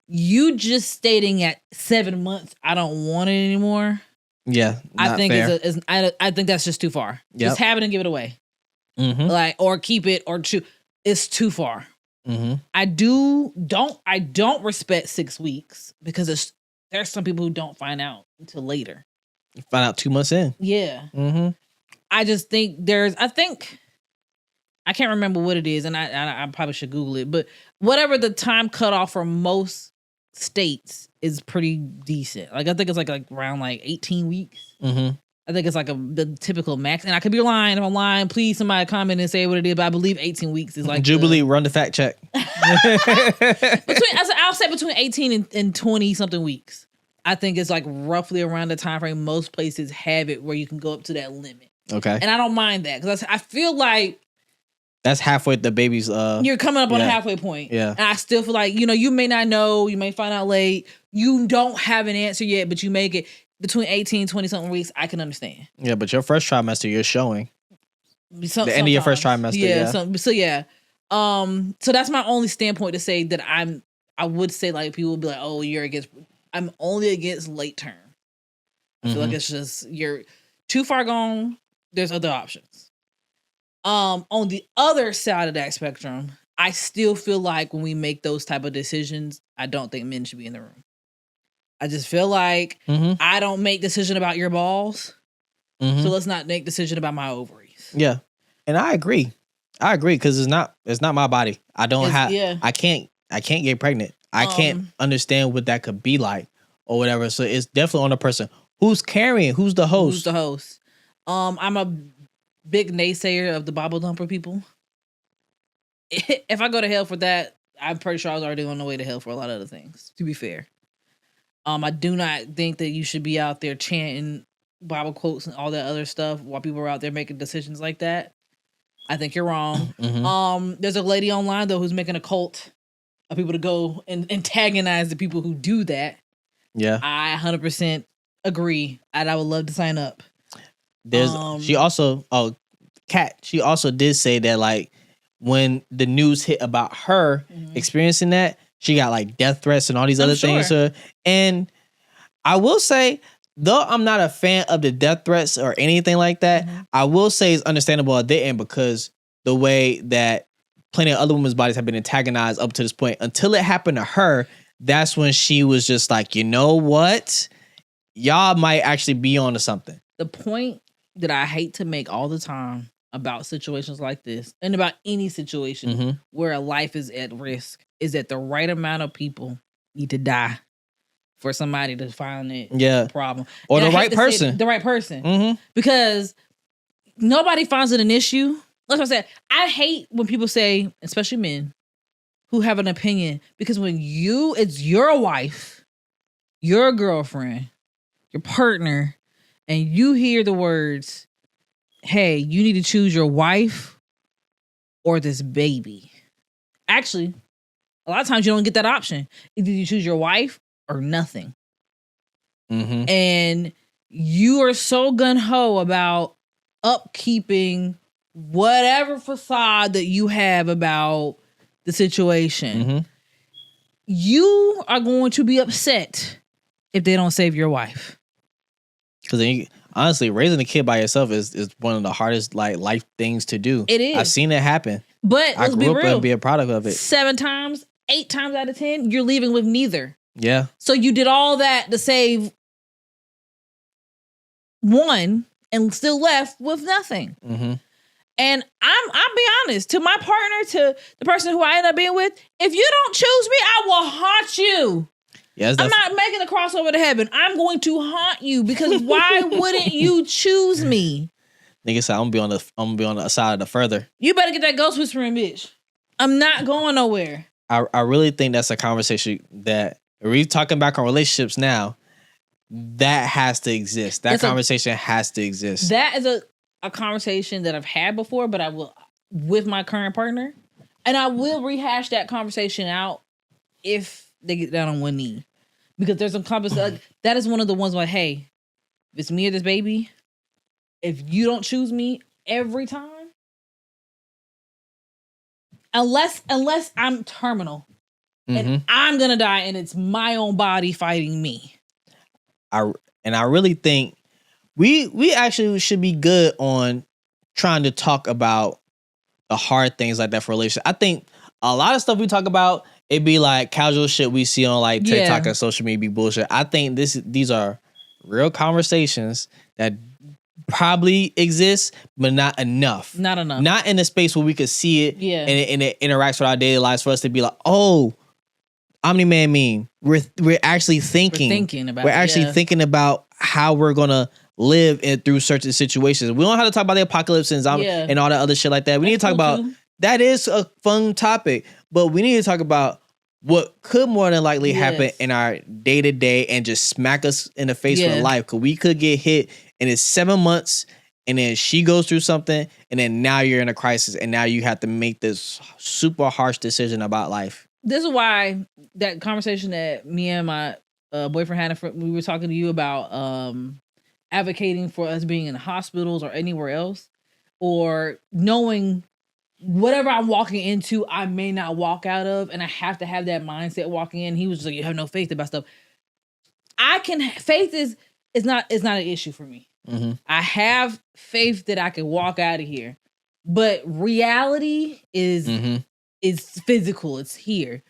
S2: You just stating at 7 months, I don't want it anymore. Yeah, I think I think that's just too far. Just have it and give it away, like, or keep it or choose. It's too far. I don't respect 6 weeks, because there's some people who don't find out until later.
S1: You find out 2 months in.
S2: Yeah. I just think I can't remember what it is, and I probably should Google it, but whatever the time cutoff for most states is pretty decent. Like, I think it's like around like 18 weeks. I think it's like the typical max, and I could be lying. If I'm lying, please somebody comment and say what it is. But I believe 18 weeks is like
S1: Jubilee. Run the fact check.
S2: I'll say between 18 and 20 something weeks. I think it's like roughly around the time frame most places have it where you can go up to that limit. Okay, and I don't mind that, because I feel like
S1: that's halfway the baby's.
S2: You're coming up on a halfway point. Yeah, and I still feel like, you may not know, you may find out late, you don't have an answer yet, but you make it between 18 and 20 something weeks. I can understand.
S1: Yeah, but your first trimester, you're showing the end of your first trimester.
S2: Yeah. So that's my only standpoint to say that I would say, like, people would be like, oh, I'm only against late term. I feel like it's just, you're too far gone. There's other options. On the other side of that spectrum, I still feel like when we make those type of decisions, I don't think men should be in the room. I just feel like I don't make decision about your balls, so let's not make decision about my ovaries.
S1: Yeah, and I agree, because it's not my body. I can't get pregnant. I can't understand what that could be like or whatever. So it's definitely on the person who's carrying, who's the host. I'm a big naysayer of the Bible dumper people. If I go to hell for that, I'm pretty sure I was already on the way to hell for a lot of other things, to be fair. I do not think that you should be out there chanting Bible quotes and all that other stuff while people are out there making decisions like that. I think you're wrong. There's a lady online, though, who's making a cult of people to go and antagonize the people who do that. Yeah. I 100% agree, and I would love to sign up. She also did say that, like, when the news hit about her experiencing that, she got like death threats and all these other things. And I will say, though I'm not a fan of the death threats or anything like that, I will say it's understandable at their end, because the way that plenty of other women's bodies have been antagonized up to this point, until it happened to her, that's when she was just like, you know what? y'all might actually be onto something.
S2: The point that I hate to make all the time about situations like this and about any situation where a life is at risk is that the right amount of people need to die for somebody to find it a problem.
S1: Or the right person.
S2: The right person. Because nobody finds it an issue. Like I said, I hate when people say, especially men, who have an opinion. Because when it's your wife, your girlfriend, your partner, and you hear the words, hey, you need to choose your wife or this baby. Actually, a lot of times you don't get that option. Either you choose your wife or nothing. And you are so gung-ho about upkeeping whatever facade that you have about the situation. You are going to be upset if they don't save your wife.
S1: Because honestly, raising a kid by yourself is one of the hardest life things to do.
S2: It is.
S1: I've seen it happen.
S2: But
S1: I grew up and be a product of it.
S2: 7 times, 8 times out of 10, you're leaving with neither.
S1: Yeah.
S2: So you did all that to save one and still left with nothing. And I'll be honest, to my partner, to the person who I end up being with, if you don't choose me, I will haunt you.
S1: Yes,
S2: I'm not making the crossover to heaven. I'm going to haunt you because why wouldn't you choose me?
S1: Nigga said I'm gonna be on the side of the further.
S2: You better get that ghost whispering, bitch. I'm not going nowhere.
S1: I really think that's a conversation that we're talking back on relationships now. That has to exist. That conversation has to exist.
S2: That is a conversation that I've had before, but I will with my current partner, and I will rehash that conversation out if they get down on one knee, because there's some conversation that is one of the ones like, hey, if it's me or this baby, if you don't choose me every time, unless I'm terminal and I'm gonna die and it's my own body fighting me.
S1: I really think we actually should be good on trying to talk about the hard things like that for relationships. I think a lot of stuff we talk about, it be like casual shit we see on like TikTok and social media be bullshit. I think these are real conversations that probably exist, but not enough.
S2: Not enough.
S1: Not in a space where we could see it and it interacts with our daily lives for us to be like, oh, Omni-Man meme. We're actually thinking. We're actually thinking about how we're gonna live through certain situations. We don't have to talk about the apocalypse and and all that other shit like that. We need to talk about that is a fun topic, but we need to talk about what could more than likely happen in our day to day and just smack us in the face with life. Because we could get hit and it's 7 months and then she goes through something and then now you're in a crisis and now you have to make this super harsh decision about life.
S2: This is why that conversation that me and my boyfriend had, we were talking to you about advocating for us being in hospitals or anywhere else, or knowing whatever I'm walking into, I may not walk out of, and I have to have that mindset walking in. He was just like, you have no faith about stuff. Faith is not an issue for me. I have faith that I can walk out of here, but reality is physical. It's here.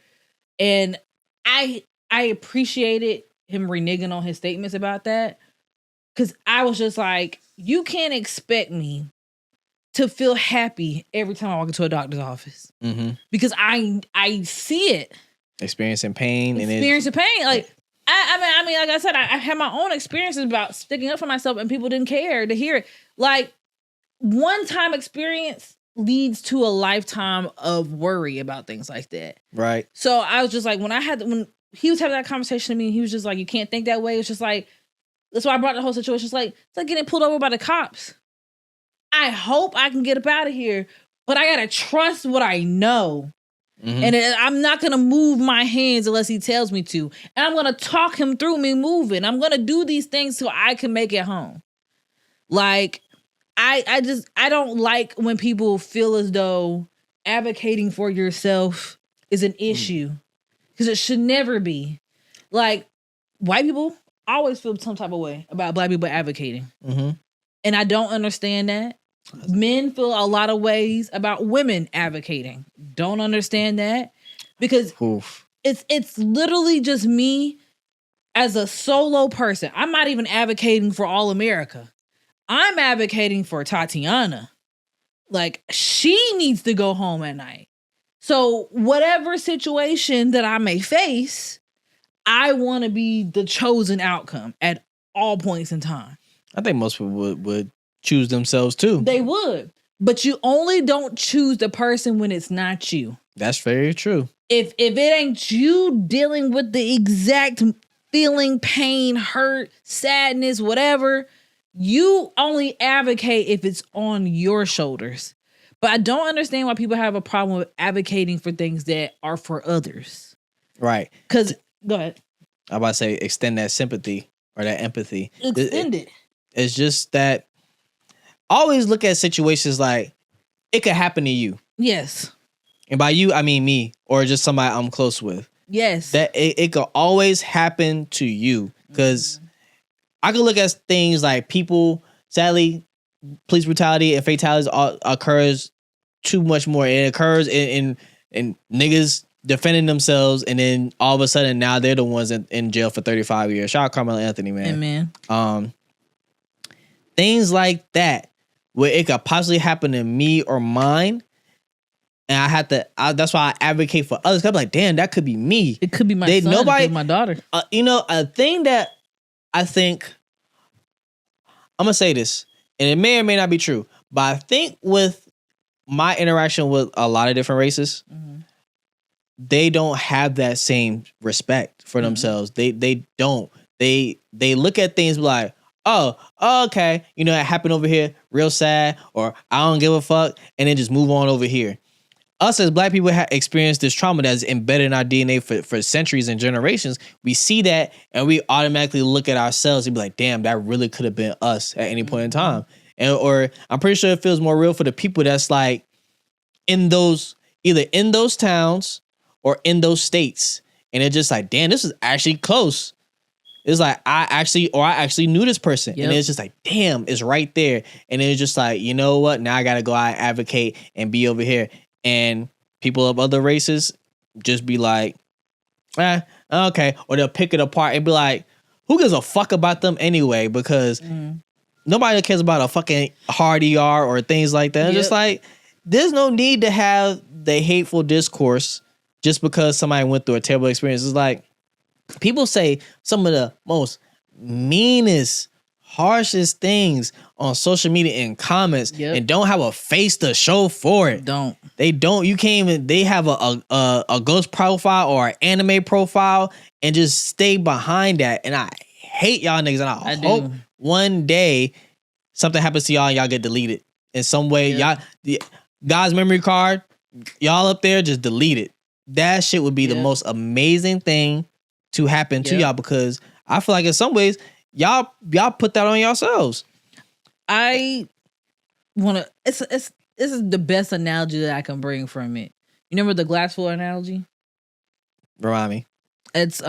S2: And I appreciated him reneging on his statements about that, because I was just like, you can't expect me to feel happy every time I walk into a doctor's office, because I see it.
S1: Experiencing pain.
S2: Like, I mean, like I said, I had my own experiences about sticking up for myself and people didn't care to hear it. Like, one-time experience leads to a lifetime of worry about things like that.
S1: Right.
S2: So I was just like, when he was having that conversation to me, he was just like, you can't think that way. It's just like, that's why I brought the whole situation. It's like getting pulled over by the cops. I hope I can get up out of here, but I gotta trust what I know. And I'm not gonna move my hands unless he tells me to. And I'm gonna talk him through me moving. I'm gonna do these things so I can make it home. Like, I don't like when people feel as though advocating for yourself is an issue, because it should never be. Like, white people always feel some type of way about black people advocating. And I don't understand that. Men feel a lot of ways about women advocating. Don't understand that, because it's literally just me as a solo person, I'm not even advocating for all America. I'm advocating for Tatiana. Like, she needs to go home at night. So whatever situation that I may face, I want to be the chosen outcome at all points in time.
S1: I think most people would choose themselves too.
S2: They would. But you only don't choose the person when it's not you.
S1: That's very true.
S2: If it ain't you dealing with the exact feeling, pain, hurt, sadness, whatever, you only advocate if it's on your shoulders. But I don't understand why people have a problem with advocating for things that are for others.
S1: Right.
S2: Because, go ahead.
S1: I'm about to say extend that sympathy or that empathy.
S2: Extend it.
S1: It's just that always look at situations like it could happen to you.
S2: Yes.
S1: And by you, I mean me or just somebody I'm close with.
S2: Yes.
S1: That it could always happen to you. Because I could look at things like people, sadly, police brutality and fatalities occurs too much more. It occurs in niggas defending themselves, and then all of a sudden now they're the ones in jail for 35 years. Shout out Carmelo Anthony, man.
S2: Amen.
S1: Things like that where it could possibly happen to me or mine, and I have to. That's why I advocate for others. I'm like, damn, that could be me.
S2: It could be my son. Nobody, it could be my daughter.
S1: A thing that I think I'm gonna say this, and it may or may not be true, but I think with my interaction with a lot of different races, they don't have that same respect for themselves. They don't. They look at things like, oh, okay, it happened over here, real sad, or I don't give a fuck, and then just move on over here. Us as black people have experienced this trauma that's embedded in our DNA for centuries and generations. We see that and we automatically look at ourselves and be like, damn, that really could have been us at any point in time. Or I'm pretty sure it feels more real for the people that's like either in those towns or in those states. And it's just like, damn, this is actually close. It's like, I actually knew this person. Yep. And it's just like, damn, it's right there. And it's just like, you know what? Now I got to go out and advocate and be over here. And people of other races just be like, okay. Or they'll pick it apart and be like, who gives a fuck about them anyway? Because nobody cares about a fucking hard ER or things like that. Yep. Just like, there's no need to have the hateful discourse just because somebody went through a terrible experience. It's like, people say some of the most meanest, harshest things on social media in comments and don't have a face to show for it. They don't. You can't even. They have a ghost profile or an anime profile and just stay behind that. And I hate y'all niggas. And I hope one day something happens to y'all and y'all get deleted in some way. Y'all, God's memory card, y'all up there, just delete it. That shit would be the most amazing thing to happen to y'all, because I feel like in some ways y'all put that on yourselves.
S2: I want to. This is the best analogy that I can bring from it. You remember the glass floor analogy?
S1: Remind me.
S2: It's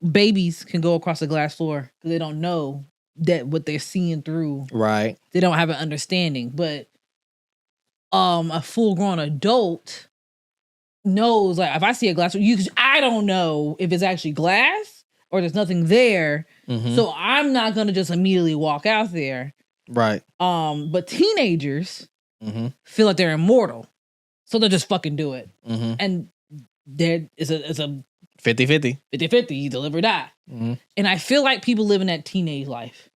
S2: babies can go across the glass floor because they don't know that what they're seeing through.
S1: Right.
S2: They don't have an understanding, but a full grown adult knows, like, if I see a glass, I don't know if it's actually glass or there's nothing there. So I'm not gonna just immediately walk out there.
S1: Right.
S2: But teenagers feel like they're immortal, so they'll just fucking do it. And it's a
S1: 50-50.
S2: 50-50, you live or die. And I feel like people living that teenage life.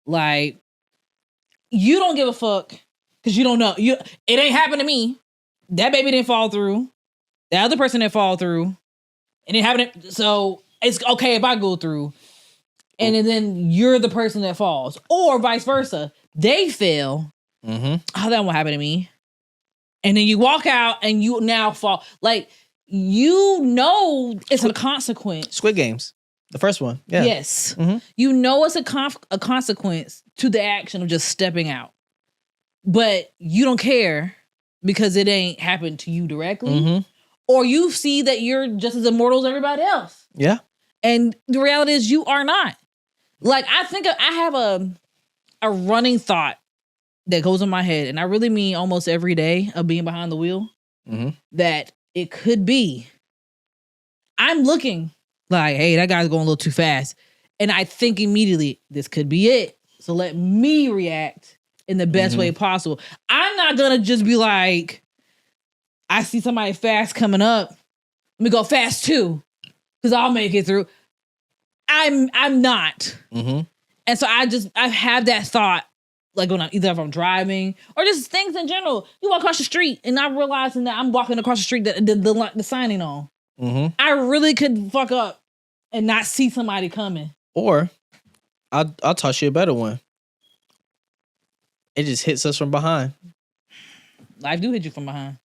S2: Like, you don't give a fuck because you don't know. It ain't happened to me. That baby didn't fall through. The other person didn't fall through. And it happened. So it's okay if I go through. And then you're the person that falls. Or vice versa. They fail. Oh, that won't happen to me. And then you walk out and you now fall. Like, it's a consequence.
S1: Squid Games. The first one. Yeah.
S2: Yes. You know it's a consequence to the action of just stepping out. But you don't care because it ain't happened to you directly. Or you see that you're just as immortal as everybody else.
S1: Yeah.
S2: And the reality is you are not. Like, I think I have a running thought that goes in my head, and I really mean almost every day of being behind the wheel, that it could be I'm looking Like, hey, that guy's going a little too fast. And I think immediately, this could be it. So let me react in the best way possible. I'm not going to just be like, I see somebody fast coming up. Let me go fast too, because I'll make it through. I'm not. And so I have that thought, like when either if I'm driving or just things in general. You walk across the street and I'm realizing that I'm walking across the street that the sign ain't on. I really could fuck up and not see somebody coming.
S1: Or I'll toss you a better one. It just hits us from behind.
S2: Life do hit you from behind.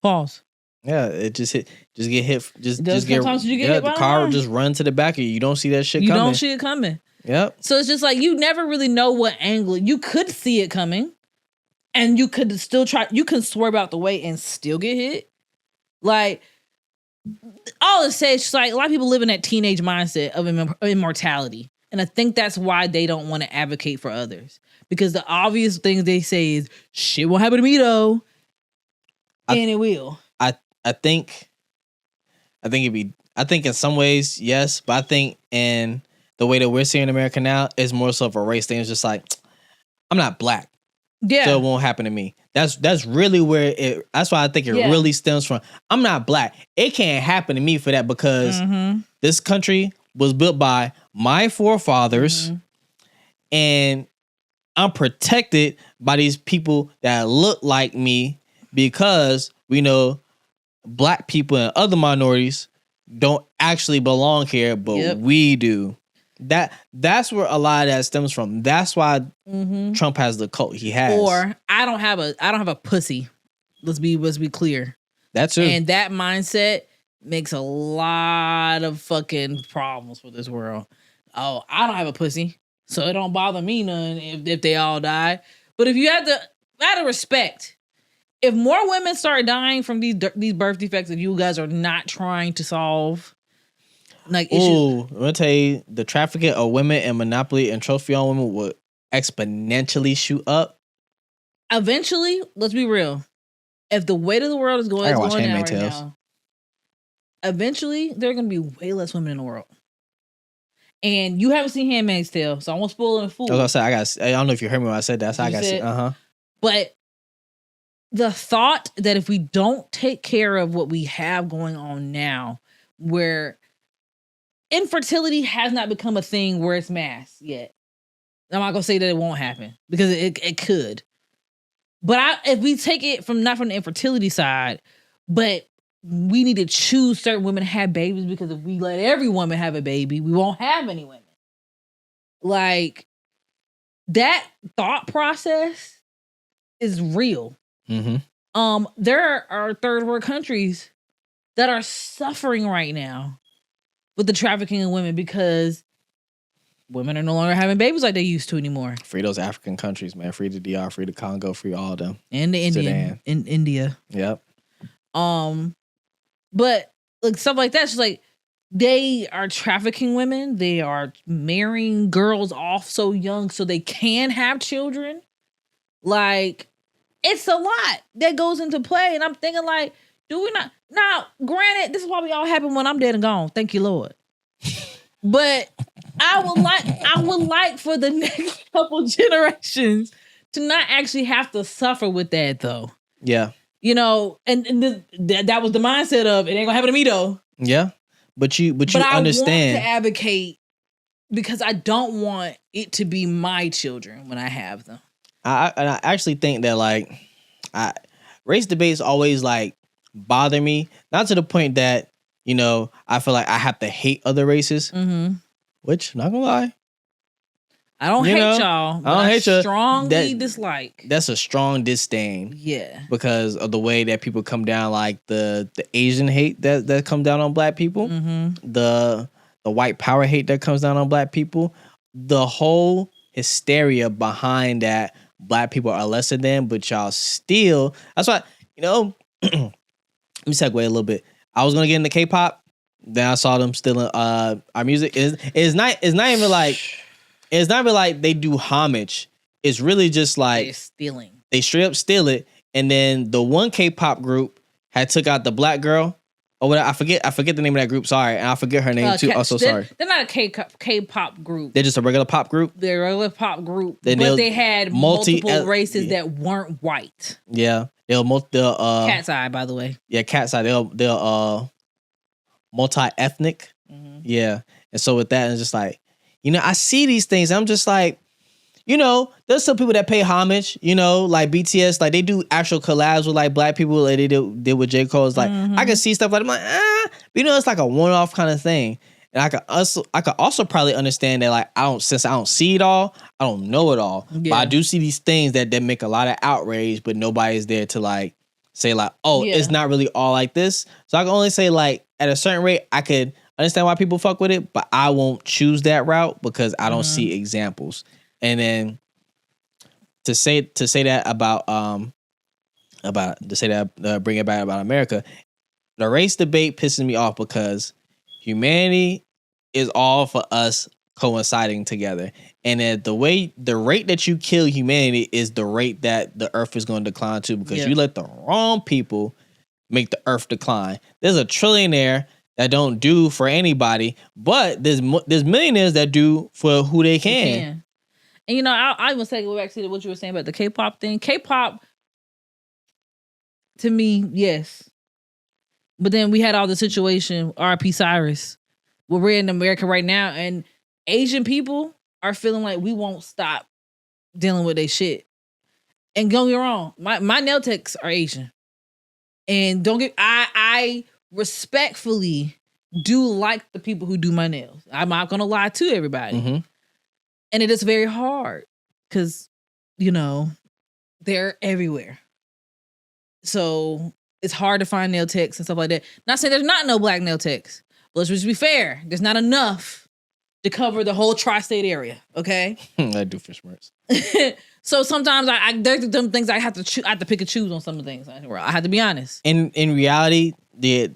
S2: Pause.
S1: Yeah, it just get hit. Just
S2: get hit
S1: the car will just run to the back of you. You don't see that shit coming.
S2: You don't see it coming.
S1: Yep.
S2: So it's just like you never really know what angle. You could see it coming and you could still try. You can swerve out the way and still get hit. Like, all it says, it's like a lot of people live in that teenage mindset of immortality. And I think that's why they don't want to advocate for others. Because the obvious things they say is, shit won't happen to me though. And it will.
S1: I think in some ways, yes, but I think in the way that we're seeing America now is more so of a race thing. It's just like, I'm not black. Yeah. So it won't happen to me. That's really where that's why I think it really stems from. I'm not black. It can't happen to me for that because this country was built by my forefathers and I'm protected by these people that look like me because we know black people and other minorities don't actually belong here, but we do. That's where a lot of that stems from. That's why Trump has the cult he has.
S2: Or I don't have a pussy. Let's be clear.
S1: That's it.
S2: And that mindset makes a lot of fucking problems for this world. Oh, I don't have a pussy, so it don't bother me none if they all die. But if you have to respect, if more women start dying from these birth defects that you guys are not trying to solve, like issues.
S1: Ooh, I'm gonna tell you, the trafficking of women and monopoly and trophy on women would exponentially shoot up.
S2: Eventually, let's be real. If the weight of the world is going down right now, eventually there are gonna be way less women in the world. And you haven't seen Handmaid's Tale, so I won't spoil the fool.
S1: I was gonna say, I don't know if you heard me when I said that. So I got to.
S2: But the thought that if we don't take care of what we have going on now, where infertility has not become a thing where it's mass yet. I'm not gonna say that it won't happen because it could. But if we take it not from the infertility side, but we need to choose certain women to have babies because if we let every woman have a baby, we won't have any women. Like, that thought process is real. There are third world countries that are suffering right now with the trafficking of women because women are no longer having babies like they used to anymore.
S1: Free those African countries, man. Free the DR, free the Congo, free all of them.
S2: And the Indian in India.
S1: Yep.
S2: But like stuff like that, it's just like they are trafficking women. They are marrying girls off so young so they can have children. Like, it's a lot that goes into play. And I'm thinking like, do we not? Now, granted, this is probably all happen when I'm dead and gone. Thank you, Lord. But I would like for the next couple generations to not actually have to suffer with that, though.
S1: Yeah.
S2: You know, and that was the mindset of it ain't gonna happen to me though.
S1: Yeah, but you understand.
S2: I want to advocate because I don't want it to be my children when I have them.
S1: I actually think that like, race debates always like bother me, not to the point that I feel like I have to hate other races. Which, not gonna lie,
S2: I don't hate y'all.
S1: I don't hate you.
S2: Strongly dislike.
S1: That's a strong disdain.
S2: Yeah.
S1: Because of the way that people come down, like the Asian hate that comes down on black people, the white power hate that comes down on black people, the whole hysteria behind that black people are lesser than, but y'all still. That's why let me segue a little bit. I was gonna get into K-pop, then I saw them stealing our music. It's not even like they do homage. It's really just like
S2: they're stealing.
S1: They straight up steal it. And then the one K-pop group had took out the black girl or what? I forget the name of that group. Sorry, and I forget her name too. Also, sorry.
S2: They're not a K-pop group.
S1: They're just a regular pop group.
S2: They're a regular pop group, but they had multiple races that weren't white.
S1: Yeah, they'll
S2: Cat's Eye, by the way.
S1: Yeah, Cat's Eye. They'll multi-ethnic. Mm-hmm. Yeah, and so with that, it's just like, I see these things. I'm just like, there's some people that pay homage, like BTS, like they do actual collabs with like black people, like they did with J. Cole. It's like, I can see stuff like, I'm like, but it's like a one-off kind of thing. And I could also probably understand that, like, since I don't see it all, I don't know it all. Yeah. But I do see these things that make a lot of outrage, but nobody's there to like say like, it's not really all like this. So I can only say like at a certain rate, I could understand why people fuck with it, but I won't choose that route because I don't see examples. And then to say that about bring it back about America, the race debate pisses me off because humanity is all for us coinciding together, and then the rate that you kill humanity is the rate that the Earth is going to decline to, because you let the wrong people make the Earth decline. There's a trillionaire that don't do for anybody, but there's millionaires that do for who they can.
S2: And I was going back to what you were saying about the K-pop thing. K-pop, to me, yes. But then we had all the situation, R.P. Cyrus, where we're in America right now, and Asian people are feeling like we won't stop dealing with their shit. And don't get me wrong, my nail techs are Asian. And I respectfully do like the people who do my nails. I'm not going to lie to everybody. Mm-hmm. And it is very hard because, they're everywhere. So it's hard to find nail techs and stuff like that. Not saying there's not no black nail techs, but let's just be fair. There's not enough to cover the whole tri-state area, okay?
S1: I do fish marks.
S2: So sometimes there's some things I have to pick and choose on some of the things. I have to be honest.
S1: In reality,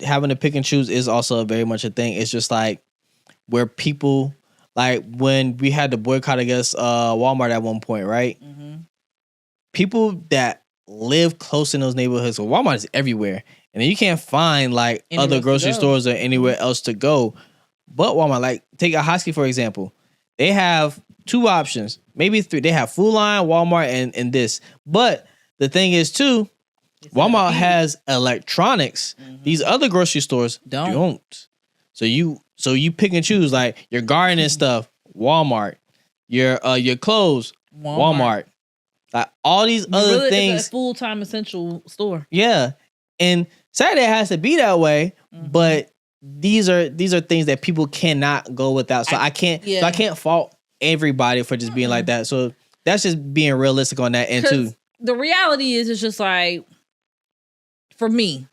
S1: having to pick and choose is also very much a thing. It's just like where people... Like when we had the boycott against Walmart at one point, right? Mm-hmm. People that live close in those neighborhoods, so Walmart is everywhere, and then you can't find like other grocery stores or anywhere else to go. But Walmart, like take a Husky for example, they have two options, maybe three. They have Food Line, Walmart, and this. But the thing is too, Walmart has electronics. Mm-hmm. These other grocery stores don't. So you pick and choose, like your gardening stuff, Walmart, your clothes, Walmart. Like all these other things.
S2: It's a full-time essential store.
S1: Yeah. And Saturday has to be that way, but these are things that people cannot go without. So I can't fault everybody for just being like that. So that's just being realistic on that end too.
S2: The reality is, it's just like, for me,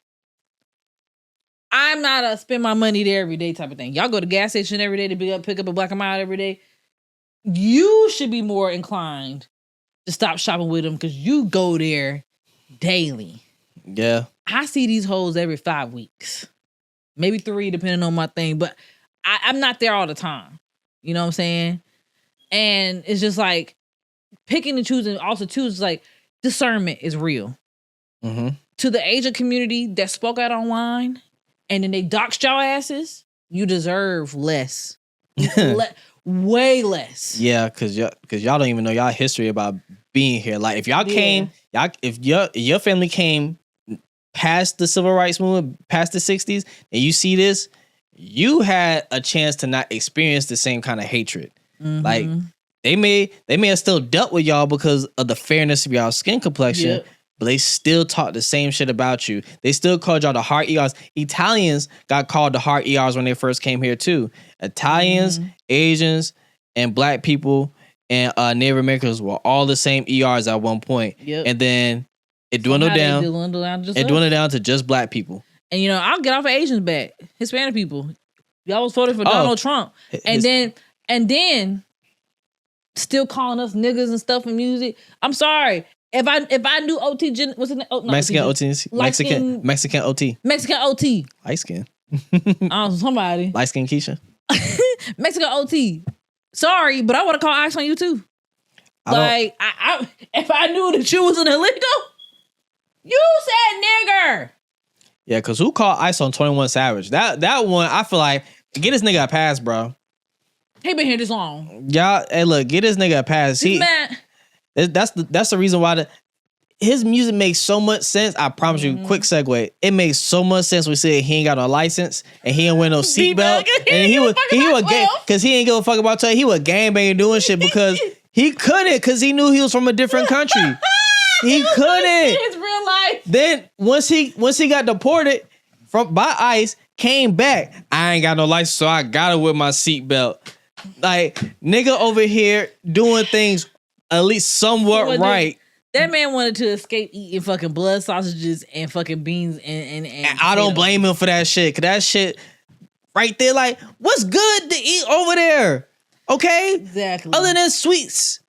S2: I'm not a spend my money there every day type of thing. Y'all go to gas station every day to pick up a Black and Mild every day. You should be more inclined to stop shopping with them because you go there daily.
S1: Yeah.
S2: I see these hoes every 5 weeks. Maybe 3, depending on my thing. But I'm not there all the time. You know what I'm saying? And it's just like picking and choosing. Also, too, is like discernment is real. Mm-hmm. To the Asian community that spoke out online, and then they doxed y'all asses, you deserve less. Way less.
S1: Yeah, cause y'all don't even know y'all history about being here. Like if y'all came, if your family came past the civil rights movement, past the 60s, and you see this, you had a chance to not experience the same kind of hatred. Mm-hmm. Like they may have still dealt with y'all because of the fairness of y'all skin complexion. But they still talk the same shit about you. They still called y'all the hard ERs. Italians got called the hard ERs when they first came here too. Italians, Asians, and black people and Native Americans were all the same ERs at one point. Yep. And then it dwindled down. It dwindled down to just black people.
S2: And I'll get off of Asians back. Hispanic people. Y'all was voting for Donald Trump. And then still calling us niggas and stuff in music. I'm sorry. If I knew OT, what's his name?
S1: Mexican OT. Mexican OT.
S2: Mexican OT.
S1: Light skin.
S2: Somebody.
S1: Light skin Keisha.
S2: Mexican OT. Sorry, but I want to call ice on you too. If I knew that you was an illegal, you said nigger.
S1: Yeah, because who called ice on 21 Savage? That one, I feel like, get this nigga a pass, bro.
S2: He been here this long.
S1: Y'all, hey, look, get this nigga a pass. That's the reason why his music makes so much sense. I promise you, quick segue. It makes so much sense when we say he ain't got no license and he ain't wear no seatbelt. And he would gang, because he ain't give a fuck about you. He was gangbanging doing shit because he couldn't, because he knew he was from a different country. He couldn't.
S2: His real life.
S1: Then once he got deported by ICE, came back. I ain't got no license, so I gotta wear my seatbelt. Like, nigga over here doing things at least somewhat right.
S2: That man wanted to escape eating fucking blood sausages and fucking beans and
S1: I don't blame him for that shit. Cause that shit right there, like, what's good to eat over there? Okay?
S2: Exactly.
S1: Other than sweets.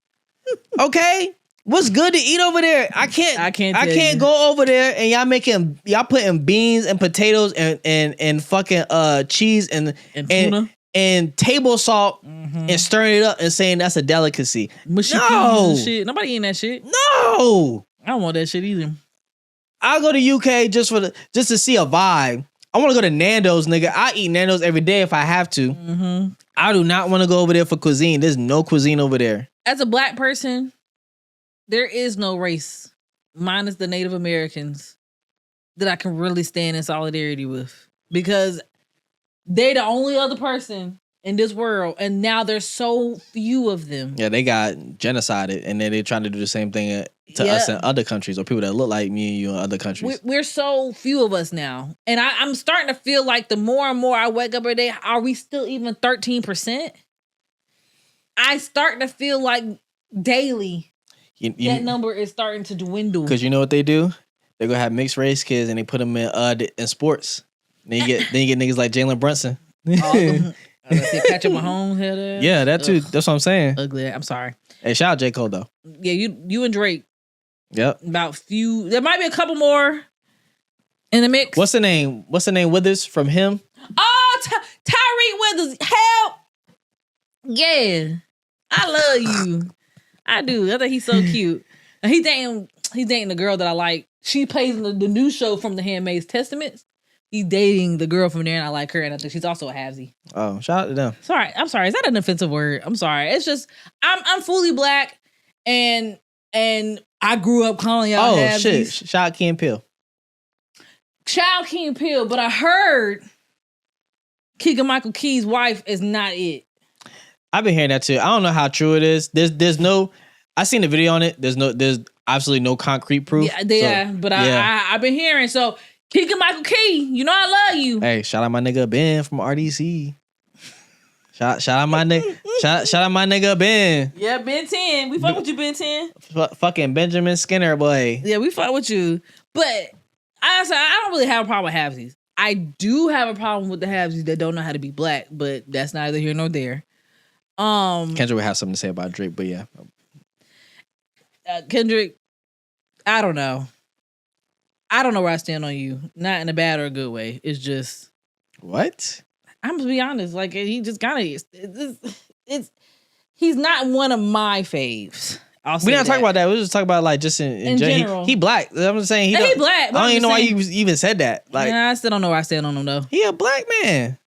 S1: Okay? What's good to eat over there? I can't go over there and y'all putting beans and potatoes and fucking cheese and
S2: tuna
S1: and table salt and stirring it up and saying that's a delicacy.
S2: No shit. Nobody eating that shit.
S1: No.
S2: I don't want that shit either.
S1: I'll go to UK just to see a vibe. I want to go to Nando's, nigga. I eat Nando's every day if I have to.
S2: Mm-hmm.
S1: I do not want to go over there for cuisine. There's no cuisine over there.
S2: As a black person, there is no race, minus the Native Americans, that I can really stand in solidarity with, because they the only other person in this world, and now there's so few of them.
S1: Yeah, they got genocided, and then they're trying to do the same thing to us in other countries, or people that look like me and you in other countries.
S2: We're so few of us now, and I'm starting to feel like the more and more I wake up every day, are we still even 13%? I start to feel like daily that number is starting to dwindle.
S1: Because you know what they do? They're gonna have mixed race kids, and they put them in sports. Then you get niggas like Jalen Brunson.
S2: I was say Patrick Mahomes had that.
S1: Yeah, that too. That's what I'm saying.
S2: Ugly. I'm sorry.
S1: Hey, shout out J. Cole though.
S2: Yeah, you and Drake.
S1: Yep.
S2: About few. There might be a couple more in the mix.
S1: What's the name? Withers from him?
S2: Oh, Tyree Withers. Help. Yeah, I love you. I do. I think he's so cute. He's dating the girl that I like. She plays in the new show from The Handmaid's Testament. He's dating the girl from there, and I like her, and I think she's also a halvesy.
S1: Oh, shout out to them.
S2: Sorry, I'm sorry. Is that an offensive word? I'm sorry. It's just I'm fully black, and I grew up calling y'all halvesies.
S1: Shit! Shout out Key and Peele.
S2: Shout out Key and Peele, but I heard Keegan Michael Key's wife is not it.
S1: I've been hearing that too. I don't know how true it is. There's no. I seen the video on it. There's absolutely no concrete proof.
S2: But I've been hearing so. Keegan Michael Key, you know I love you.
S1: Hey, shout out my nigga Ben from RDC. Shout out my nigga. shout out my nigga Ben.
S2: Yeah, Ben 10. We fuck with you, Ben 10.
S1: Fucking Benjamin Skinner, boy.
S2: Yeah, we fuck with you. But I don't really have a problem with halvesies. I do have a problem with the halvesies that don't know how to be black, but that's neither here nor there.
S1: Kendrick would have something to say about Drake, but yeah.
S2: Kendrick, I don't know. I don't know where I stand on you. Not in a bad or a good way. It's just
S1: what?
S2: I'm gonna be honest. Like he just kind of he's not one of my faves.
S1: We're not talking about that. We're just talking about like just in general. He black. I'm just saying
S2: he black.
S1: I don't even know why you even said that. Like
S2: I still don't know where I stand on him though.
S1: He a black man.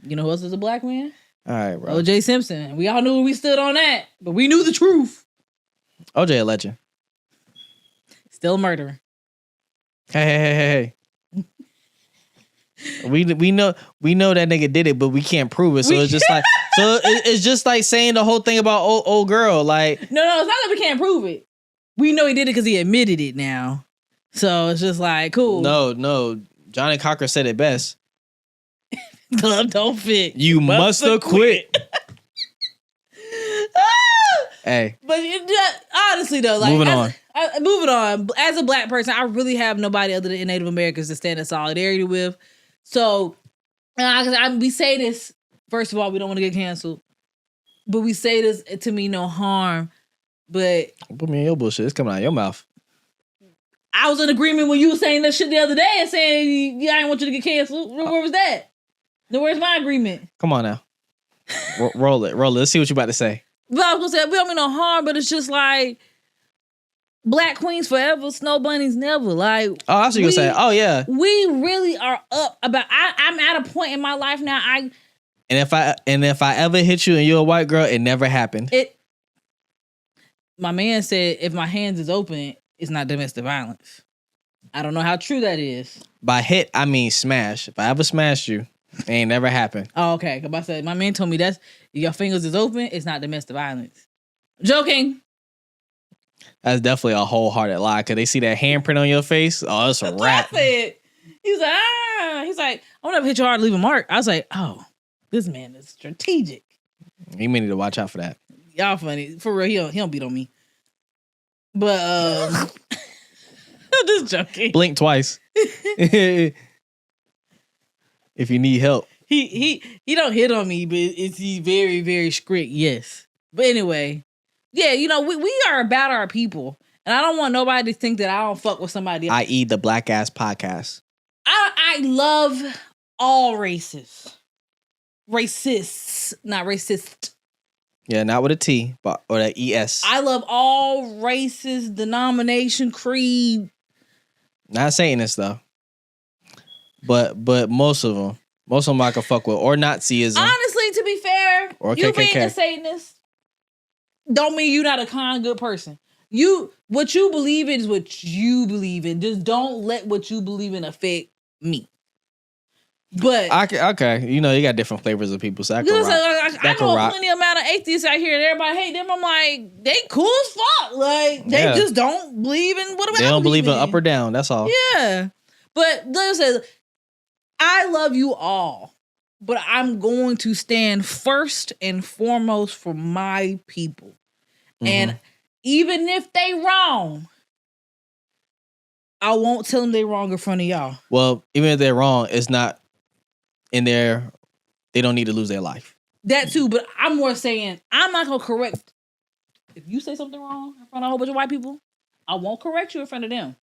S2: You know who else is a black man?
S1: All right, bro.
S2: O.J. Simpson. We all knew where we stood on that, but we knew the truth.
S1: O.J. a legend.
S2: Still a murderer.
S1: Hey. we know that nigga did it, but we can't prove it. So it's just like saying the whole thing about old girl. Like
S2: no, it's not that we can't prove it. We know he did it because he admitted it now. So it's just like cool.
S1: No. Johnny Cocker said it best.
S2: Glove don't fit.
S1: You must have quit. Hey,
S2: but honestly though, like
S1: moving on.
S2: Moving on. As a black person, I really have nobody other than Native Americans to stand in solidarity with. So, we say this, first of all, we don't want to get canceled. But we say this to mean no harm. But
S1: put me in your bullshit. It's coming out of your mouth.
S2: I was in agreement when you were saying that shit the other day and saying, yeah, I didn't want you to get canceled. Where was that? Then where's my agreement?
S1: Come on now. Roll it. Let's see what you about to say.
S2: But I was going to say, we don't mean no harm, but it's just like, Black queens forever, snow bunnies never. Like,
S1: oh, that's what you're saying. Oh yeah.
S2: We really are up about. I'm at a point in my life now.
S1: And if I ever hit you and you're a white girl, it never happened.
S2: My man said, if my hands is open, it's not domestic violence. I don't know how true that is.
S1: By hit, I mean smash. If I ever smashed you, it ain't never happened.
S2: Oh, okay. Because I said, my man told me that's your fingers is open, it's not domestic violence. Joking.
S1: That's definitely a wholehearted lie. Cause they see that handprint on your face. Oh, it's a wrap.
S2: He's like, I'll never hit you hard to leave a mark. I was like, oh, this man is strategic.
S1: You may need to watch out for that.
S2: Y'all funny. For real, he don't beat on me. But I'm just joking.
S1: Blink twice. If you need help.
S2: He don't hit on me, but he's very, very strict, yes. But anyway, yeah, we are about our people. And I don't want nobody to think that I don't fuck with somebody else.
S1: I.e. the Black Ass Podcast.
S2: I love all races. Racists, not racist.
S1: Yeah, not with a T, but or an ES.
S2: I love all races, denomination, creed.
S1: Not Satanists though. But most of them I can fuck with. Or Nazism.
S2: Honestly, to be fair,
S1: or
S2: you
S1: KKK.
S2: being a Satanist don't mean you're not a kind, good person. What you believe in is what you believe in. Just don't let what you believe in affect me. But
S1: okay, you got different flavors of people, so I can rock.
S2: I know plenty amount of atheists out here, and everybody hate them. I'm like, they cool as fuck. Like they just don't believe in whatever.
S1: They don't believe in up or down. That's all.
S2: Yeah, but listen, I love you all, but I'm going to stand first and foremost for my people, and even if they wrong, I won't tell them they wrong in front of y'all.
S1: Well, even if they're wrong, it's not in there. They don't need to lose their life.
S2: That too, but I'm more saying I'm not gonna correct. If you say something wrong in front of a whole bunch of white people, I won't correct you in front of them.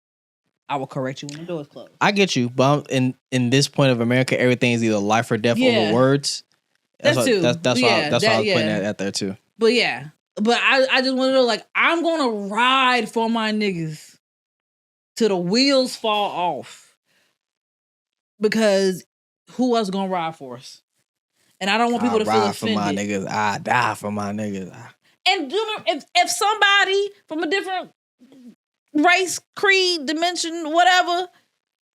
S2: I will correct you when the door is closed.
S1: I get you, but in this point of America, everything is either life or death over words. That's why I was putting that out there too.
S2: But yeah, but I just want to know, like, I'm gonna ride for my niggas till the wheels fall off, because who else gonna ride for us? And I don't want people to feel offended.
S1: I ride for my niggas. I die for my niggas.
S2: And if somebody from a different race, creed, dimension, whatever,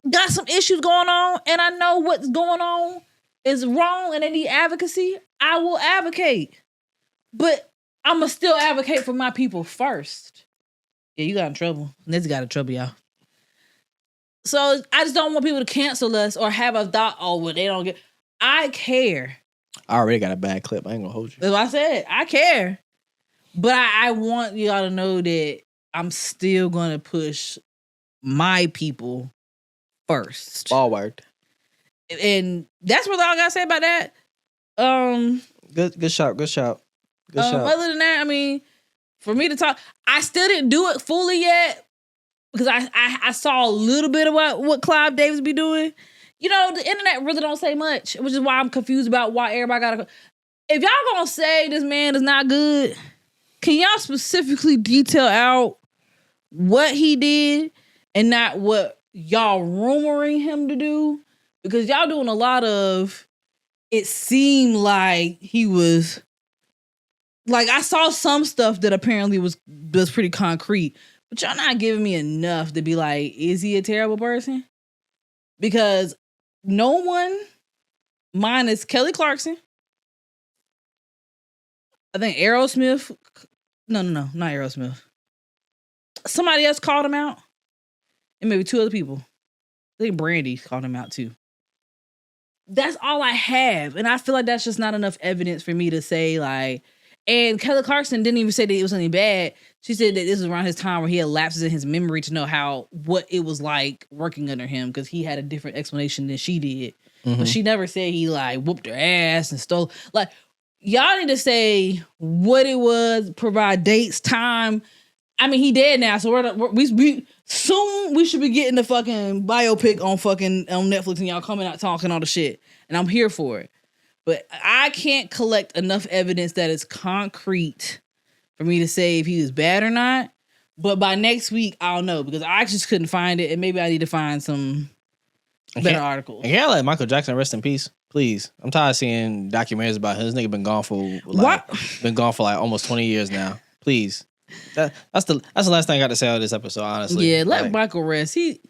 S2: got some issues going on, and I know what's going on is wrong and they need advocacy, I will advocate. But I'ma still advocate for my people first. Yeah, you got in trouble. Ned's got in trouble, y'all. So I just don't want people to cancel us or have us thought, oh, well, they don't get. I care.
S1: I already got a bad clip. I ain't gonna hold you.
S2: That's what I said. I care. But I want y'all to know that I'm still gonna push my people first.
S1: Forward.
S2: And that's what all I gotta say about that.
S1: Good shout.
S2: Other than that, I mean, for me to talk, I still didn't do it fully yet, because I saw a little bit of what Clive Davis be doing. The internet really don't say much, which is why I'm confused about why everybody gotta. If y'all gonna say this man is not good, can y'all specifically detail out what he did and not what y'all rumoring him to do? Because y'all doing a lot of, it seemed like he was, like, I saw some stuff that apparently was pretty concrete, but y'all not giving me enough to be like, is he a terrible person? Because no one, minus Kelly Clarkson, I think Aerosmith, no, not Aerosmith. Somebody else called him out, and maybe two other people. I think Brandy called him out too. That's all I have, and I feel like that's just not enough evidence for me to say, like. And Kelly Clarkson didn't even say that it was anything bad. She said that this was around his time where he had lapses in his memory to know what it was like working under him, because he had a different explanation than she did. But she never said he like whooped her ass and stole. Like, y'all need to say what it was, provide dates, time. I mean, he dead now, so we soon we should be getting the fucking biopic on Netflix, and y'all coming out talking all the shit, and I'm here for it. But I can't collect enough evidence that is concrete for me to say if he was bad or not. But by next week, I'll know because I just couldn't find it, and maybe I need to find some better articles.
S1: I can't let Michael Jackson rest in peace, please. I'm tired of seeing documentaries about him. This nigga been gone for like almost 20 years now. Please, that's the last thing I got to say on this episode. Honestly,
S2: yeah, let Michael rest. He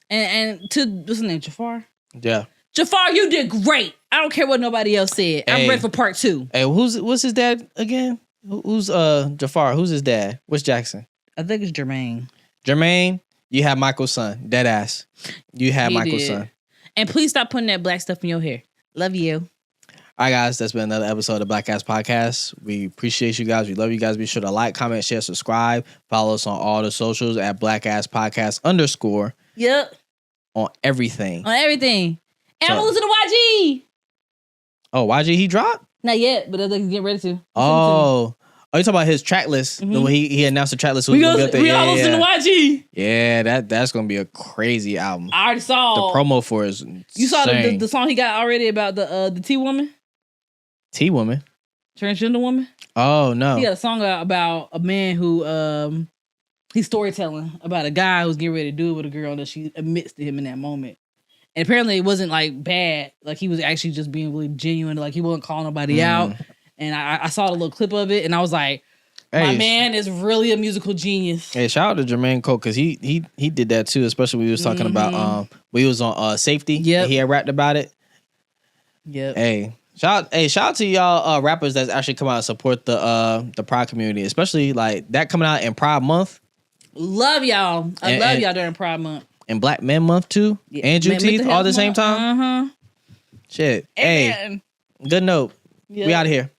S2: and to what's his name, Jafar.
S1: Yeah,
S2: Jafar, you did great. I don't care what nobody else said. I'm ready for part 2.
S1: Hey, what's his dad again? Who's Jafar? Who's his dad? What's Jackson?
S2: I think it's Jermaine.
S1: Jermaine, you have Michael's son. Dead ass. You have Michael's son.
S2: And please stop putting that black stuff in your hair. Love you.
S1: All right, guys. That's been another episode of Black Ass Podcast. We appreciate you guys. We love you guys. Be sure to like, comment, share, subscribe. Follow us on all the socials at Black Ass Podcast _
S2: Yep.
S1: on everything.
S2: On everything. And I'm listening to YG.
S1: Oh, YG he dropped?
S2: Not yet, but I think he's getting ready to.
S1: Oh, you talking about his track list? Mm-hmm. The way he announced the track list.
S2: We all listen to YG.
S1: Yeah, that's gonna be a crazy album.
S2: I already saw
S1: the promo for it.
S2: You saw the song he got already about the T woman.
S1: T woman.
S2: Transgender woman.
S1: Oh no.
S2: He got a song about a man who he's storytelling about a guy who's getting ready to do it with a girl that she admits to him in that moment. And apparently it wasn't like bad. Like he was actually just being really genuine. Like he wasn't calling nobody out. And I saw the little clip of it and I was like, my man is really a musical genius.
S1: Hey, shout out to Jermaine Cole because he did that too, especially when we was talking about when he was on Safety. Yeah. He had rapped about it.
S2: Yep.
S1: Hey. Shout out to y'all rappers that's actually come out and support the Pride community, especially like that coming out in Pride Month.
S2: Love y'all. I love y'all during Pride Month.
S1: And Black Men Month too. Yeah. And Juneteenth all at the same time.
S2: Uh-huh.
S1: Shit. Hey. Good note. Yep. We out of here.